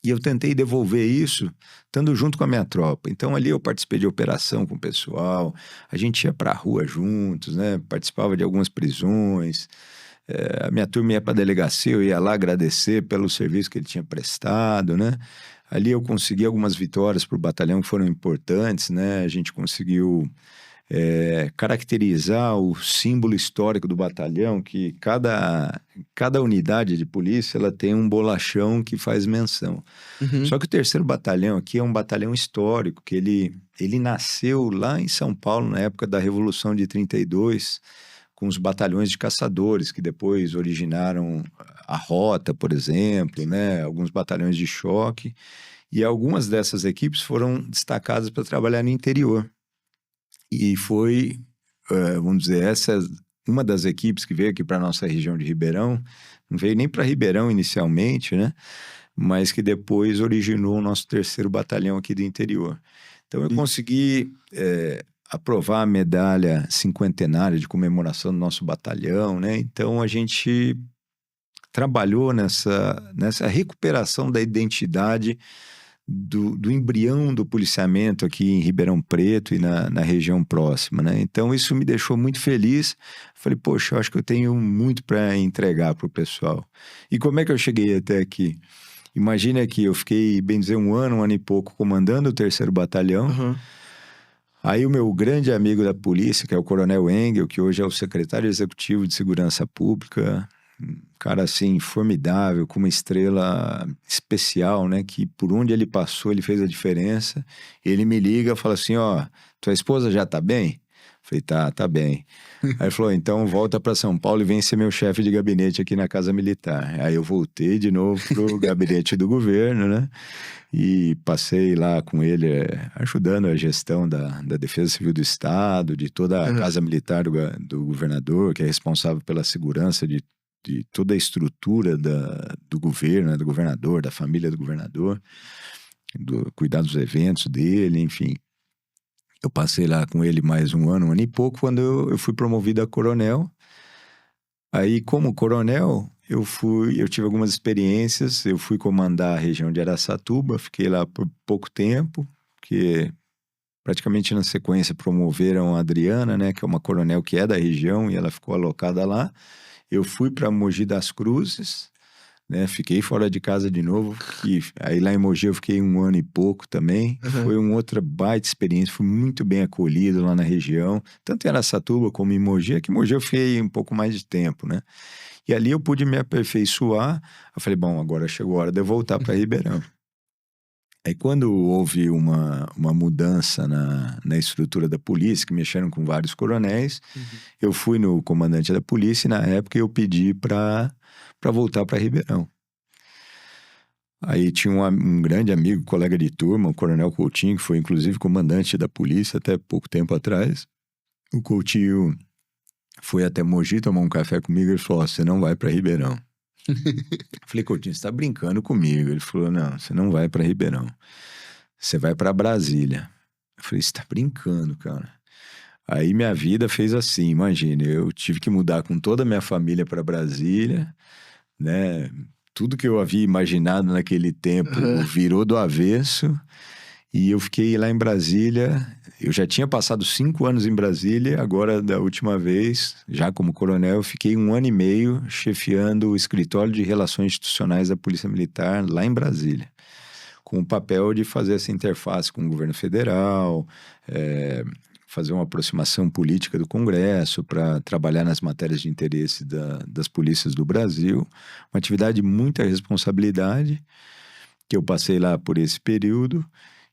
S2: E eu tentei devolver isso estando junto com a minha tropa. Então, ali eu participei de operação com o pessoal, a gente ia para a rua juntos, né? Participava de algumas prisões. A minha turma ia para a delegacia, eu ia lá agradecer pelo serviço que ele tinha prestado, né? Ali eu consegui algumas vitórias para o batalhão que foram importantes, né? A gente conseguiu caracterizar o símbolo histórico do batalhão, que cada unidade de polícia ela tem um bolachão que faz menção. Só que o 3º Batalhão aqui é um batalhão histórico, que ele nasceu lá em São Paulo, na época da Revolução de 32, com os batalhões de caçadores, que depois originaram a Rota, por exemplo, né? Alguns batalhões de choque. E algumas dessas equipes foram destacadas para trabalhar no interior. E foi, vamos dizer, essa uma das equipes que veio aqui para a nossa região de Ribeirão, não veio nem para Ribeirão inicialmente, né? Mas que depois originou o nosso 3º Batalhão aqui do interior. Então eu consegui aprovar a medalha cinquentenária de comemoração do nosso batalhão, né? Então a gente trabalhou nessa recuperação da identidade do embrião do policiamento aqui em Ribeirão Preto e na região próxima, né? Então isso me deixou muito feliz. Falei, poxa, eu acho que eu tenho muito para entregar para o pessoal. E como é que eu cheguei até aqui? Imagina que eu fiquei, bem dizer, um ano e pouco comandando o 3º Batalhão. Aí o meu grande amigo da polícia, que é o Coronel Engel, que hoje é o secretário executivo de Segurança Pública, um cara assim formidável, com uma estrela especial, né? Que por onde ele passou, ele fez a diferença. Ele me liga e fala assim, ó, tua esposa já tá bem? Falei, tá bem. Aí ele falou, então volta para São Paulo e vem ser meu chefe de gabinete aqui na Casa Militar. Aí eu voltei de novo pro gabinete do governo, né? E passei lá com ele, ajudando a gestão da Defesa Civil do Estado, de toda a Casa Militar do governador, que é responsável pela segurança de toda a estrutura do governo, né? Do governador, da família do governador, cuidar dos eventos dele, enfim. Eu passei lá com ele mais um ano e pouco, quando eu fui promovido a coronel. Aí, como coronel, eu tive algumas experiências. Eu fui comandar a região de Araçatuba, fiquei lá por pouco tempo, porque praticamente na sequência promoveram a Adriana, né, que é uma coronel que é da região, e ela ficou alocada lá. Eu fui para Mogi das Cruzes, né? Fiquei fora de casa de novo. E aí lá em Mogi eu fiquei um ano e pouco também. Foi uma outra baita experiência, fui muito bem acolhido lá na região, tanto em Araçatuba como em Mogi. Aqui em Mogi eu fiquei um pouco mais de tempo, né? E ali eu pude me aperfeiçoar. Eu falei, bom, agora chegou a hora de eu voltar para Ribeirão. Aí quando houve uma mudança na estrutura da polícia, que mexeram com vários coronéis, eu fui no comandante da polícia e na época eu pedi para voltar para Ribeirão. Aí tinha um grande amigo, colega de turma, o Coronel Coutinho, que foi inclusive comandante da polícia até pouco tempo atrás. O Coutinho foi até Mogi tomar um café comigo e ele falou: você não vai para Ribeirão. Eu falei: Coutinho, você tá brincando comigo? Ele falou: não, você não vai para Ribeirão. Você vai para Brasília. Eu falei: você tá brincando, cara. Aí minha vida fez assim, imagina, eu tive que mudar com toda a minha família para Brasília, né? Tudo que eu havia imaginado naquele tempo virou do avesso. E eu fiquei lá em Brasília. Eu já tinha passado 5 anos em Brasília. Agora, da última vez, já como coronel, eu fiquei 1 ano e meio chefiando o escritório de relações institucionais da Polícia Militar lá em Brasília, com o papel de fazer essa interface com o governo federal, fazer uma aproximação política do Congresso para trabalhar nas matérias de interesse das polícias do Brasil. Uma atividade de muita responsabilidade, que eu passei lá por esse período.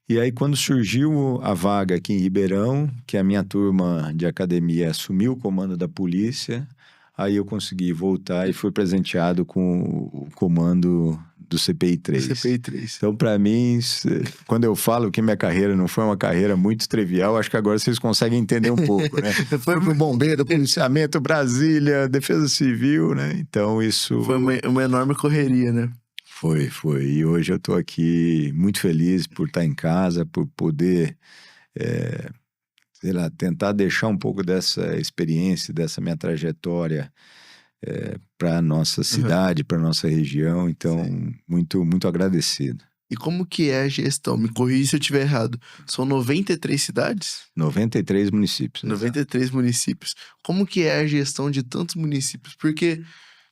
S2: E aí, quando surgiu a vaga aqui em Ribeirão, que a minha turma de academia assumiu o comando da polícia, aí eu consegui voltar e fui presenteado com o comando do CPI 3.
S1: CPI 3.
S2: Então, para mim, quando eu falo que minha carreira não foi uma carreira muito trivial, acho que agora vocês conseguem entender um pouco, né? Foi pro bombeiro, policiamento, Brasília, defesa civil, né? Então, isso...
S1: Foi uma enorme correria, né?
S2: Foi. E hoje eu estou aqui muito feliz por estar em casa, por poder, sei lá, tentar deixar um pouco dessa experiência, dessa minha trajetória para a nossa cidade, para a nossa região. Então, muito, muito agradecido.
S1: E como que é a gestão? Me corrija se eu estiver errado. São 93 cidades?
S2: 93 municípios.
S1: 93 municípios. Como que é a gestão de tantos municípios? Porque...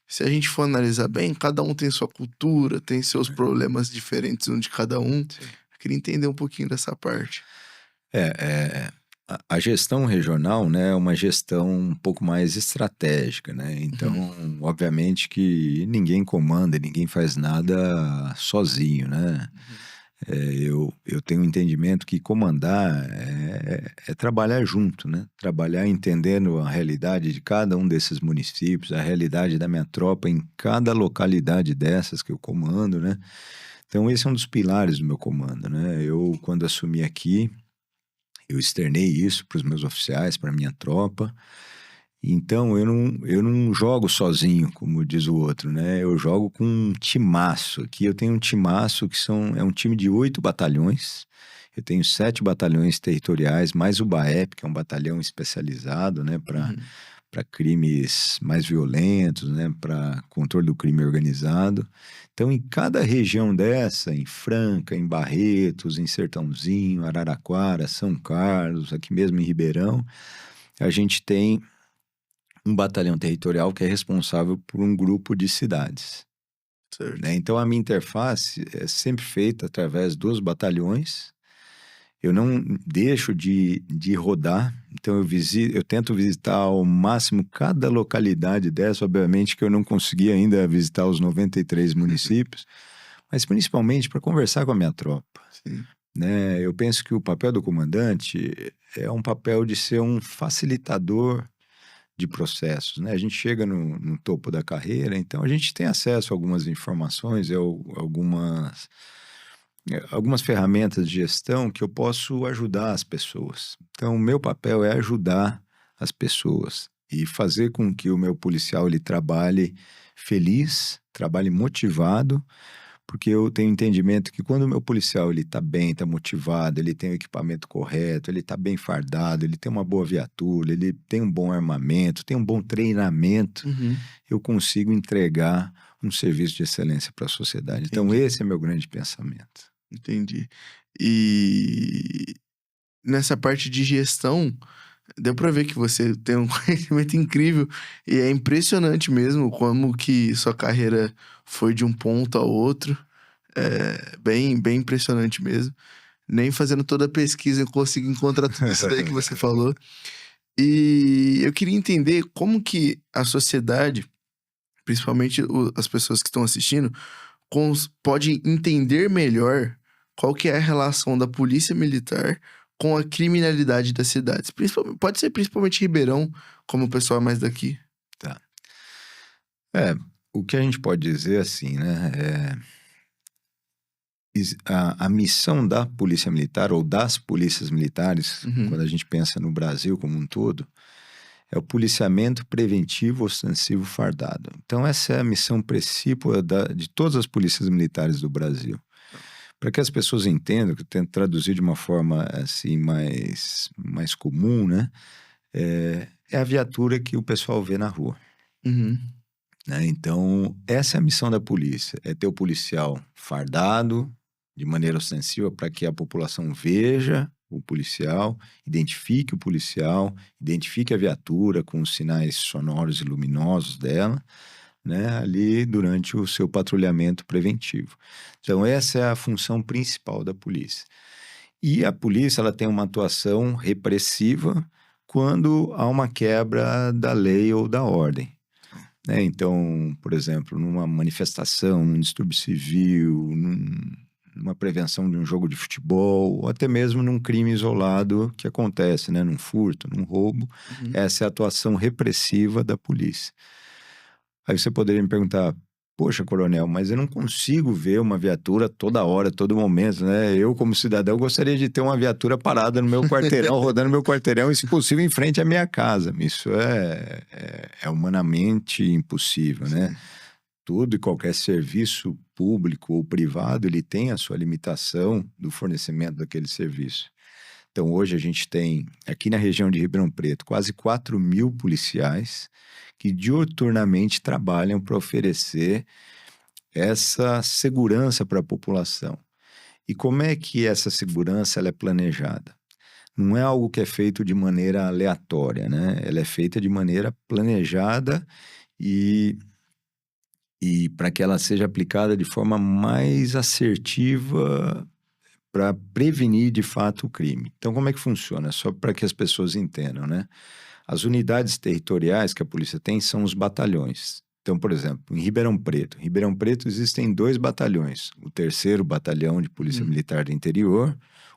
S1: se a gente for analisar bem, cada um tem sua cultura, tem seus problemas diferentes, um de cada um. Sim. Eu queria entender um pouquinho dessa parte.
S2: A gestão regional, né, é uma gestão um pouco mais estratégica, né? Então, obviamente que ninguém comanda, ninguém faz nada sozinho, né? Eu tenho um entendimento que comandar é trabalhar junto, né? Trabalhar entendendo a realidade de cada um desses municípios, a realidade da minha tropa em cada localidade dessas que eu comando, né? Então, esse é um dos pilares do meu comando, né? Eu, quando assumi aqui, eu externei isso para os meus oficiais, para a minha tropa. Então, eu não jogo sozinho, como diz o outro, né? Eu jogo com um timaço. Aqui eu tenho um timaço que é um time de 8 batalhões. Eu tenho 7 batalhões territoriais, mais o BAEP, que é um batalhão especializado, né? Para crimes mais violentos, né? Para controle do crime organizado. Então, em cada região dessa, em Franca, em Barretos, em Sertãozinho, Araraquara, São Carlos, aqui mesmo em Ribeirão, a gente tem um batalhão territorial que é responsável por um grupo de cidades. Né? Então, a minha interface é sempre feita através dos batalhões. Eu não deixo de rodar. Então, eu tento visitar ao máximo cada localidade dessa. Obviamente que eu não consegui ainda visitar os 93 municípios, mas principalmente para conversar com a minha tropa.
S1: Sim.
S2: Né? Eu penso que o papel do comandante é um papel de ser um facilitador de processos, né? A gente chega no topo da carreira, então a gente tem acesso a algumas informações, algumas ferramentas de gestão que eu posso ajudar as pessoas. Então, o meu papel é ajudar as pessoas e fazer com que o meu policial ele trabalhe feliz, trabalhe motivado, porque eu tenho entendimento que quando o meu policial ele tá bem, está motivado, ele tem o equipamento correto, ele está bem fardado, ele tem uma boa viatura, ele tem um bom armamento, tem um bom treinamento, eu consigo entregar um serviço de excelência para a sociedade. Entendi. Então, esse é meu grande pensamento.
S1: Entendi. E nessa parte de gestão, deu para ver que você tem um conhecimento incrível e é impressionante mesmo como que sua carreira foi de um ponto a outro. É bem impressionante mesmo. Nem fazendo toda a pesquisa eu consigo encontrar tudo isso daí que você falou. E eu queria entender como que a sociedade, principalmente as pessoas que estão assistindo, pode entender melhor qual que é a relação da polícia militar com a criminalidade das cidades. Pode ser principalmente Ribeirão, como o pessoal é mais daqui.
S2: Tá. O que a gente pode dizer assim, né? a missão da Polícia Militar ou das polícias militares, quando a gente pensa no Brasil como um todo, é o policiamento preventivo ostensivo fardado. Então, essa é a missão principal de todas as polícias militares do Brasil. Para que as pessoas entendam, que eu tento traduzir de uma forma assim mais comum, né? É a viatura que o pessoal vê na rua. Né? Então, essa é a missão da polícia, é ter o policial fardado de maneira ostensiva para que a população veja o policial, identifique o policial, identifique a viatura com os sinais sonoros e luminosos dela, né, ali durante o seu patrulhamento preventivo. Então, essa é a função principal da polícia. E a polícia, ela tem uma atuação repressiva quando há uma quebra da lei ou da ordem. Né? Então, por exemplo, numa manifestação, num distúrbio civil, numa prevenção de um jogo de futebol, ou até mesmo num crime isolado que acontece, né? Num furto, num roubo. Essa é a atuação repressiva da polícia. Aí você poderia me perguntar, poxa, coronel, mas eu não consigo ver uma viatura toda hora, todo momento, né? Eu, como cidadão, gostaria de ter uma viatura parada no meu quarteirão, rodando no meu quarteirão, e, se possível, em frente à minha casa. Isso é humanamente impossível, né? Tudo e qualquer serviço público ou privado, ele tem a sua limitação do fornecimento daquele serviço. Então, hoje a gente tem, aqui na região de Ribeirão Preto, quase 4.000 policiais que diuturnamente trabalham para oferecer essa segurança para a população. E como é que essa segurança ela é planejada? Não é algo que é feito de maneira aleatória, né? Ela é feita de maneira planejada e para que ela seja aplicada de forma mais assertiva para prevenir de fato o crime. Então, como é que funciona? Só para que as pessoas entendam, né? As unidades territoriais que a polícia tem são os batalhões. Então, por exemplo, em Ribeirão Preto existem 2 batalhões. O 3º Batalhão de Polícia Militar do Interior,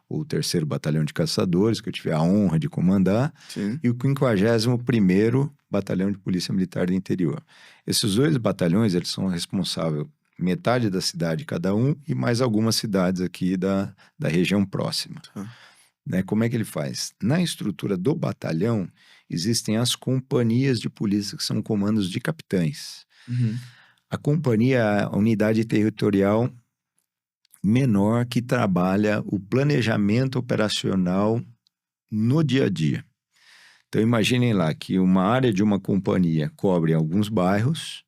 S2: ou o 3º Batalhão de Caçadores, que eu tive a honra de comandar, e o 51º Batalhão de Polícia Militar do Interior. Esses 2 batalhões, eles são responsáveis metade da cidade cada um e mais algumas cidades aqui da região próxima. Né? Como é que ele faz? Na estrutura do batalhão, existem as companhias de polícia, que são comandos de capitães. A companhia é a unidade territorial menor que trabalha o planejamento operacional no dia a dia. Então, imaginem lá que uma área de uma companhia cobre alguns bairros,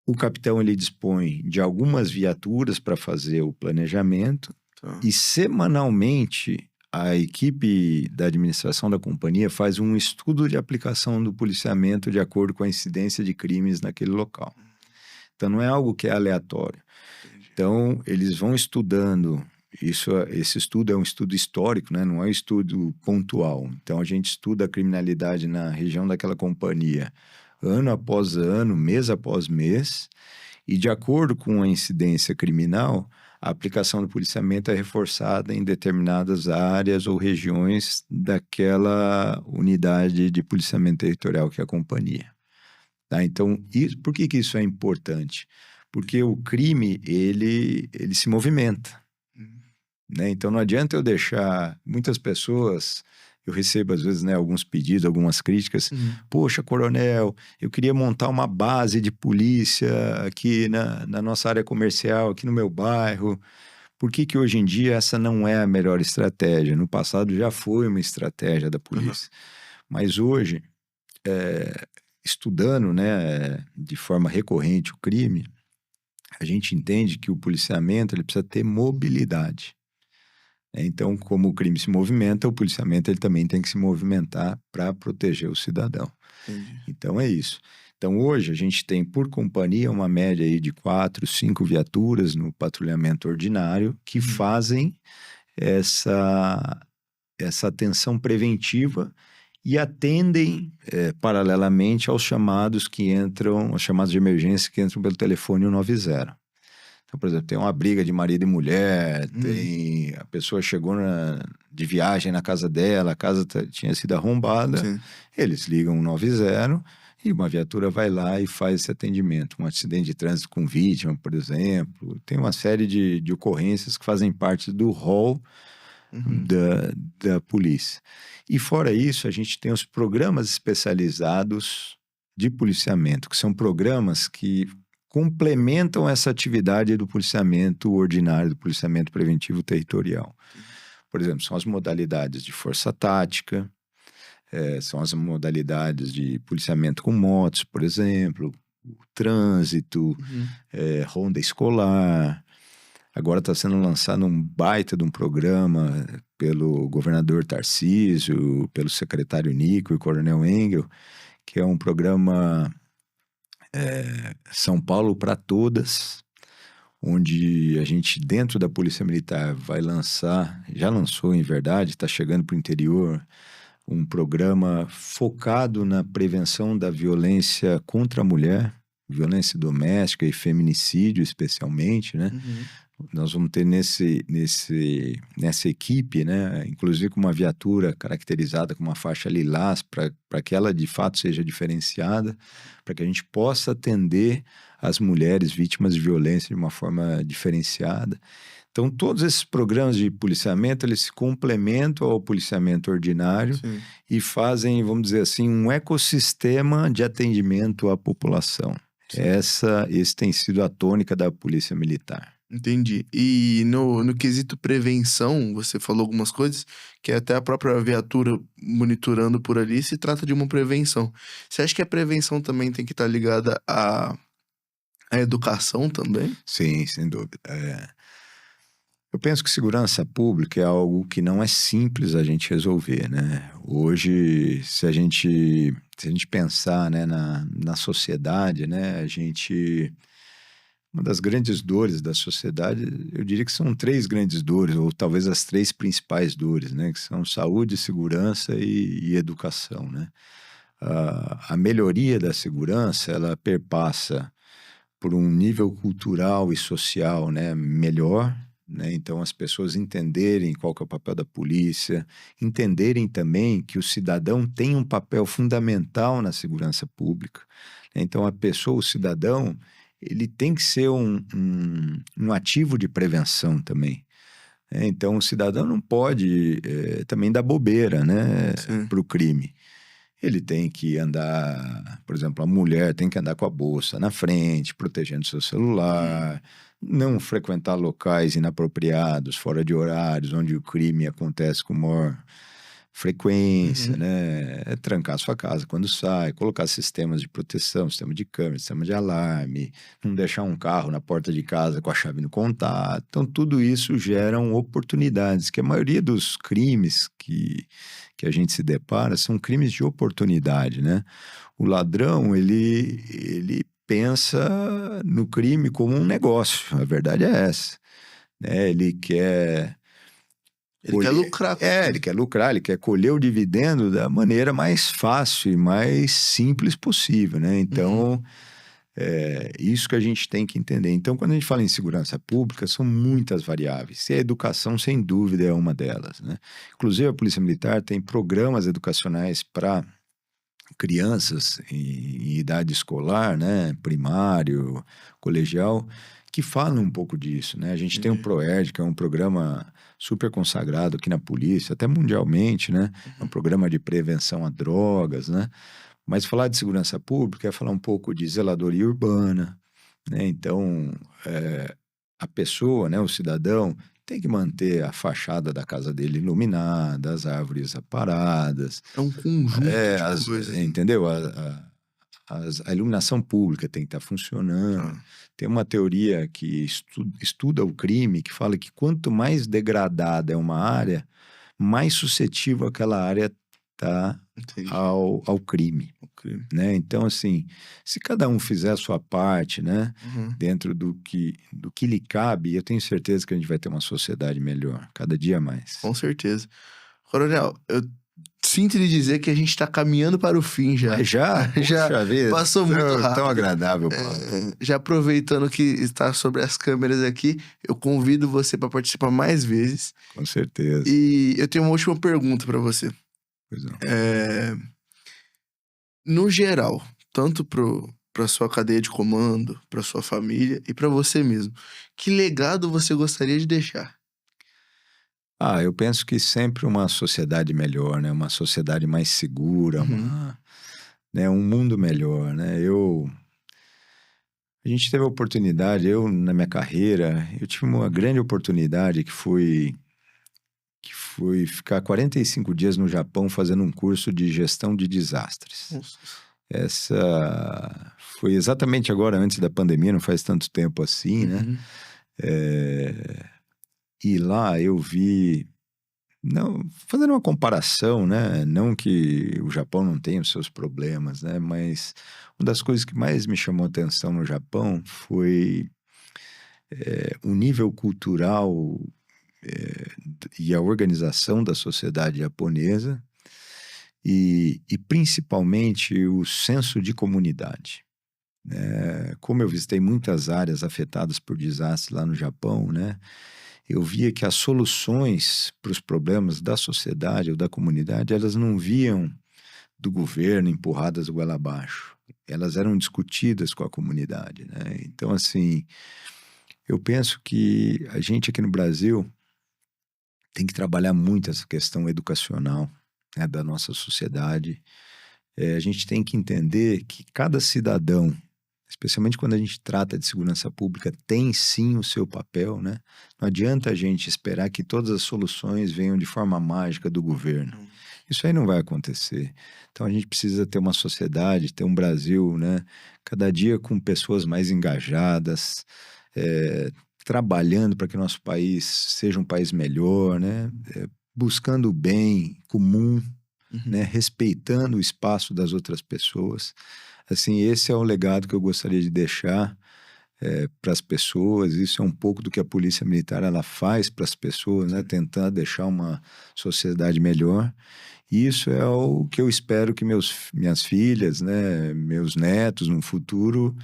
S2: o capitão ele dispõe de algumas viaturas para fazer o planejamento e semanalmente a equipe da administração da companhia faz um estudo de aplicação do policiamento de acordo com a incidência de crimes naquele local. Então não é algo que é aleatório. Então eles vão estudando, esse estudo é um estudo histórico, né? Não é um estudo pontual. Então a gente estuda a criminalidade na região daquela companhia ano após ano, mês após mês, e de acordo com a incidência criminal, a aplicação do policiamento é reforçada em determinadas áreas ou regiões daquela unidade de policiamento territorial que é a companhia. Tá? Então, por que isso é importante? Porque o crime, ele se movimenta. Né? Então, não adianta eu deixar muitas pessoas... Eu recebo, às vezes, né, alguns pedidos, algumas críticas. Poxa, coronel, eu queria montar uma base de polícia aqui na nossa área comercial, aqui no meu bairro. Por que hoje em dia essa não é a melhor estratégia? No passado já foi uma estratégia da polícia. Mas hoje, estudando, né, de forma recorrente o crime, a gente entende que o policiamento ele precisa ter mobilidade. Então, como o crime se movimenta, o policiamento ele também tem que se movimentar para proteger o cidadão. Então, é isso. Então, hoje a gente tem por companhia uma média aí de 4, 5 viaturas no patrulhamento ordinário que fazem essa atenção preventiva e atendem paralelamente aos chamados que entram, aos chamados de emergência que entram pelo telefone 190. Então, por exemplo, tem uma briga de marido e mulher, a pessoa chegou de viagem na casa dela, a casa tinha sido arrombada, eles ligam 190 E uma viatura vai lá e faz esse atendimento. Um acidente de trânsito com vítima, por exemplo. Tem uma série de ocorrências que fazem parte do rol da polícia. E fora isso, a gente tem os programas especializados de policiamento, que são programas que complementam essa atividade do policiamento ordinário, do policiamento preventivo territorial. Por exemplo, são as modalidades de força tática, são as modalidades de policiamento com motos, por exemplo, o trânsito, ronda escolar. Agora está sendo lançado um baita de um programa pelo governador Tarcísio, pelo secretário Nico e coronel Engel, que é um programa São Paulo para Todas, onde a gente, dentro da Polícia Militar, vai lançar, já lançou em verdade, está chegando para o interior, um programa focado na prevenção da violência contra a mulher, violência doméstica e feminicídio especialmente, né? Nós vamos ter nessa equipe, né, inclusive com uma viatura caracterizada com uma faixa lilás para que ela de fato seja diferenciada, para que a gente possa atender as mulheres vítimas de violência de uma forma diferenciada. Então, todos esses programas de policiamento, eles se complementam ao policiamento ordinário.
S1: Sim.
S2: E fazem, vamos dizer assim, um ecossistema de atendimento à população. Esse tem sido a tônica da Polícia Militar.
S1: Entendi. E no quesito prevenção, você falou algumas coisas que até a própria viatura monitorando por ali se trata de uma prevenção. Você acha que a prevenção também tem que estar ligada à educação também?
S2: Sim, sem dúvida. Eu penso que segurança pública é algo que não é simples a gente resolver, né? Hoje, se a gente pensar, né, na sociedade, né, uma das grandes dores da sociedade, eu diria que são 3 grandes dores, ou talvez as 3 principais dores, né? Que são saúde, segurança e educação, né? A melhoria da segurança, ela perpassa por um nível cultural e social, né, melhor, né? Então, as pessoas entenderem qual que é o papel da polícia, entenderem também que o cidadão tem um papel fundamental na segurança pública. Então, a pessoa, o cidadão, ele tem que ser um ativo de prevenção também. Então, o cidadão não pode também dar bobeira, né, para o crime. Ele tem que andar, por exemplo, a mulher tem que andar com a bolsa na frente, protegendo seu celular, não frequentar locais inapropriados, fora de horários, onde o crime acontece com maior frequência, né? Trancar sua casa quando sai, colocar sistemas de proteção, sistema de câmera, sistema de alarme, não deixar um carro na porta de casa com a chave no contato. Então, tudo isso geram oportunidades, que a maioria dos crimes que a gente se depara são crimes de oportunidade, né? O ladrão, ele pensa no crime como um negócio, a verdade é essa, né? Ele quer
S1: lucrar.
S2: Ele quer lucrar, ele quer colher o dividendo da maneira mais fácil e mais simples possível, né? Então, isso que a gente tem que entender. Então, quando a gente fala em segurança pública, são muitas variáveis. E a educação, sem dúvida, é uma delas, né? Inclusive, a Polícia Militar tem programas educacionais para crianças em idade escolar, né? Primário, colegial, que falam um pouco disso, né? A gente tem o ProERD, que é um programa super consagrado aqui na polícia, até mundialmente, né? É um programa de prevenção a drogas, né? Mas falar de segurança pública é falar um pouco de zeladoria urbana, né? Então, a pessoa, né, o cidadão, tem que manter a fachada da casa dele iluminada, as árvores aparadas.
S1: É um conjunto de coisas.
S2: Entendeu? A iluminação pública tem que estar funcionando. Tem uma teoria que estuda o crime, que fala que quanto mais degradada é uma área, mais suscetível aquela área está ao crime. Né? Então, assim, se cada um fizer a sua parte, né, dentro do que lhe cabe, eu tenho certeza que a gente vai ter uma sociedade melhor, cada dia mais.
S1: Com certeza. Coronel, eu sinto lhe dizer que a gente está caminhando para o fim já.
S2: Mas já? Puxa vida,
S1: passou muito rápido.
S2: Tão agradável,
S1: já aproveitando que está sobre as câmeras aqui, eu convido você para participar mais vezes.
S2: Com certeza.
S1: E eu tenho uma última pergunta para você.
S2: Pois não.
S1: No geral, tanto para sua cadeia de comando, para sua família e para você mesmo. Que legado você gostaria de deixar?
S2: Eu penso que sempre uma sociedade melhor, né? Uma sociedade mais segura,
S1: Uhum,
S2: né? Um mundo melhor, né? A gente teve a oportunidade, na minha carreira, eu tive uma grande oportunidade que foi ficar 45 dias no Japão fazendo um curso de gestão de desastres.
S1: nossa.
S2: Essa foi exatamente agora, antes da pandemia, não faz tanto tempo assim, né?
S1: Uhum,
S2: Eh, e lá eu vi, não, fazendo uma comparação, né? Não que o Japão não tenha os seus problemas, né? Mas uma das coisas que mais me chamou a atenção no Japão foi o nível cultural e a organização da sociedade japonesa e principalmente o senso de comunidade. Como eu visitei muitas áreas afetadas por desastres lá no Japão, né? Eu via que as soluções para os problemas da sociedade ou da comunidade, elas não viam do governo empurradas goela abaixo. Elas eram discutidas com a comunidade, né? Então, assim, eu penso que a gente aqui no Brasil tem que trabalhar muito essa questão educacional, né, da nossa sociedade. A gente tem que entender que cada cidadão, especialmente quando a gente trata de segurança pública, tem sim o seu papel, né? Não adianta a gente esperar que todas as soluções venham de forma mágica do governo. Isso aí não vai acontecer. Então a gente precisa ter uma sociedade, ter um Brasil, né? Cada dia com pessoas mais engajadas, é, trabalhando para que nosso país seja um país melhor, né? Buscando o bem comum, né?
S1: uhum.
S2: Respeitando o espaço das outras pessoas. Assim, esse é o legado que eu gostaria de deixar para as pessoas. Isso é um pouco do que a Polícia Militar ela faz para as pessoas, né? Tentando deixar uma sociedade melhor. E isso é o que eu espero que minhas filhas, né? Meus netos no futuro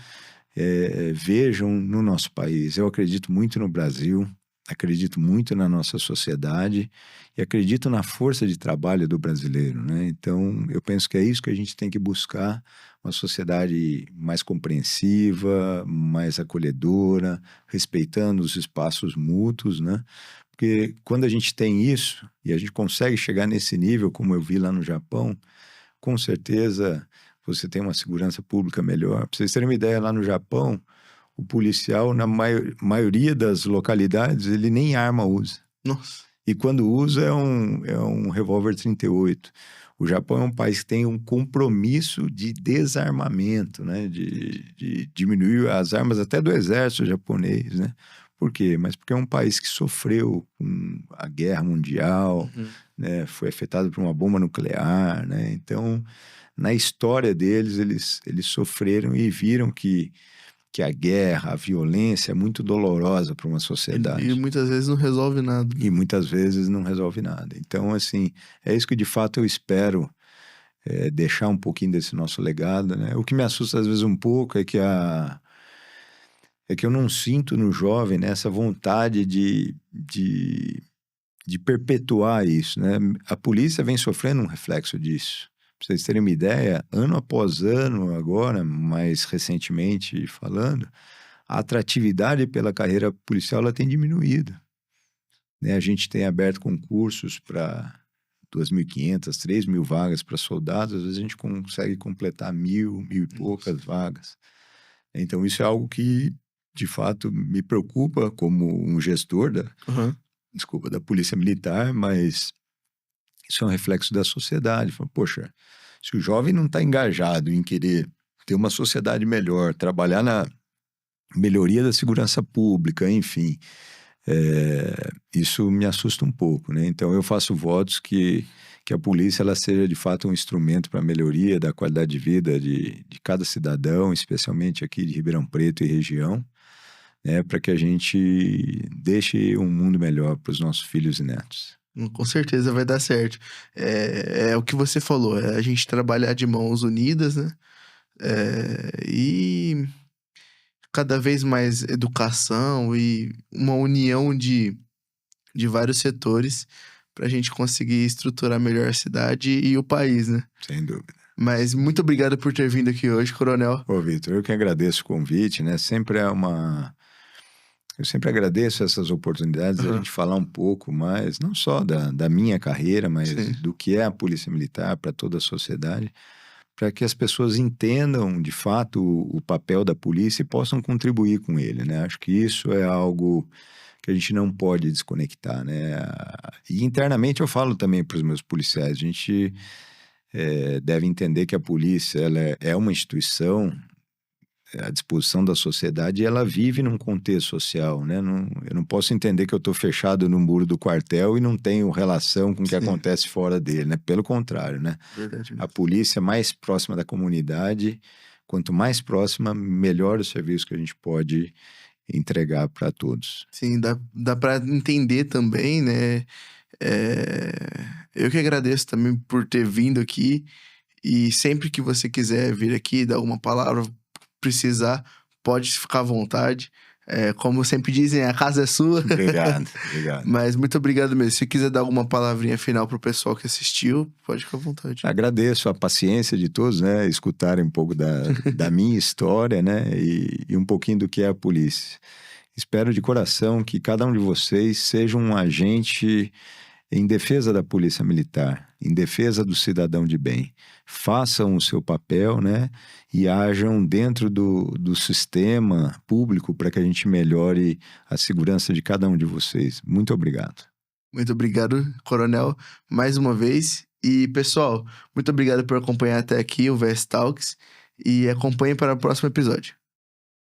S2: vejam no nosso país. Eu acredito muito no Brasil, acredito muito na nossa sociedade e acredito na força de trabalho do brasileiro, né? Então, eu penso que é isso que a gente tem que buscar, uma sociedade mais compreensiva, mais acolhedora, respeitando os espaços mútuos, né? Porque quando a gente tem isso e a gente consegue chegar nesse nível, como eu vi lá no Japão, com certeza você tem uma segurança pública melhor. Para vocês terem uma ideia, lá no Japão, o policial, na maioria das localidades, ele nem arma usa.
S1: Nossa.
S2: E quando usa, é um revólver 38. O Japão é um país que tem um compromisso de desarmamento, né? De diminuir as armas até do exército japonês, né? Por quê? Mas porque é um país que sofreu com a guerra mundial,
S1: Uhum.
S2: né? Foi afetado por uma bomba nuclear, né? Então, na história deles, eles sofreram e viram que a guerra, a violência é muito dolorosa para uma
S1: E
S2: sociedade.
S1: muitas vezes não resolve nada,
S2: E
S1: né?
S2: muitas vezes não resolve nada. Então, assim, é isso que de fato eu espero deixar um pouquinho desse nosso legado, né? O que me assusta às vezes um pouco é que eu não sinto no jovem, né, essa vontade de perpetuar isso, né? A polícia vem sofrendo um reflexo disso. Para vocês terem uma ideia, ano após ano, agora, mais recentemente falando, a atratividade pela carreira policial ela tem diminuído, né? A gente tem aberto concursos para 2.500, 3.000 vagas para soldados, às vezes a gente consegue completar 1.000, 1.000 e
S1: Nossa.
S2: poucas vagas. Então isso é algo que, de fato, me preocupa como um gestor
S1: Aham.
S2: da Polícia Militar, mas isso é um reflexo da sociedade. Fala, poxa, se o jovem não está engajado em querer ter uma sociedade melhor, trabalhar na melhoria da segurança pública, enfim, isso me assusta um pouco, né? Então eu faço votos que a polícia ela seja de fato um instrumento para a melhoria da qualidade de vida de cada cidadão, especialmente aqui de Ribeirão Preto e região, né? Para que a gente deixe um mundo melhor para os nossos filhos e netos.
S1: Com certeza vai dar certo. É o que você falou, é a gente trabalhar de mãos unidas, né? E cada vez mais educação e uma união de vários setores para a gente conseguir estruturar melhor a cidade e o país, né?
S2: Sem dúvida.
S1: Mas muito obrigado por ter vindo aqui hoje, Coronel.
S2: Ô, Vitor, eu que agradeço o convite, né? Eu sempre agradeço essas oportunidades de a gente falar um pouco mais, não só da minha carreira, mas
S1: Sim.
S2: do que é a Polícia Militar para toda a sociedade, para que as pessoas entendam, de fato, o papel da polícia e possam contribuir com ele, né? Acho que isso é algo que a gente não pode desconectar, né? E internamente eu falo também para os meus policiais, a gente deve entender que a polícia ela é uma instituição à disposição da sociedade e ela vive num contexto social, né? Eu não posso entender que eu estou fechado no muro do quartel e não tenho relação com o que acontece fora dele, né? Pelo contrário, né?
S1: Verdade mesmo.
S2: A polícia mais próxima da comunidade, quanto mais próxima, melhor o serviço que a gente pode entregar para todos.
S1: Sim, dá para entender também, né? Eu que agradeço também por ter vindo aqui. E sempre que você quiser vir aqui, dar alguma palavra, precisar, pode ficar à vontade. Como sempre dizem, a casa é sua.
S2: Obrigado, obrigado.
S1: Mas muito obrigado mesmo. Se quiser dar alguma palavrinha final pro pessoal que assistiu, pode ficar à vontade.
S2: Agradeço a paciência de todos, né? Escutarem um pouco da minha história, né? E um pouquinho do que é a polícia. Espero de coração que cada um de vocês seja um agente em defesa da Polícia Militar, em defesa do cidadão de bem. Façam o seu papel, né? E ajam dentro do sistema público para que a gente melhore a segurança de cada um de vocês. Muito obrigado.
S1: Muito obrigado, Coronel, mais uma vez. E, pessoal, muito obrigado por acompanhar até aqui o VS Talks. E acompanhem para o próximo episódio.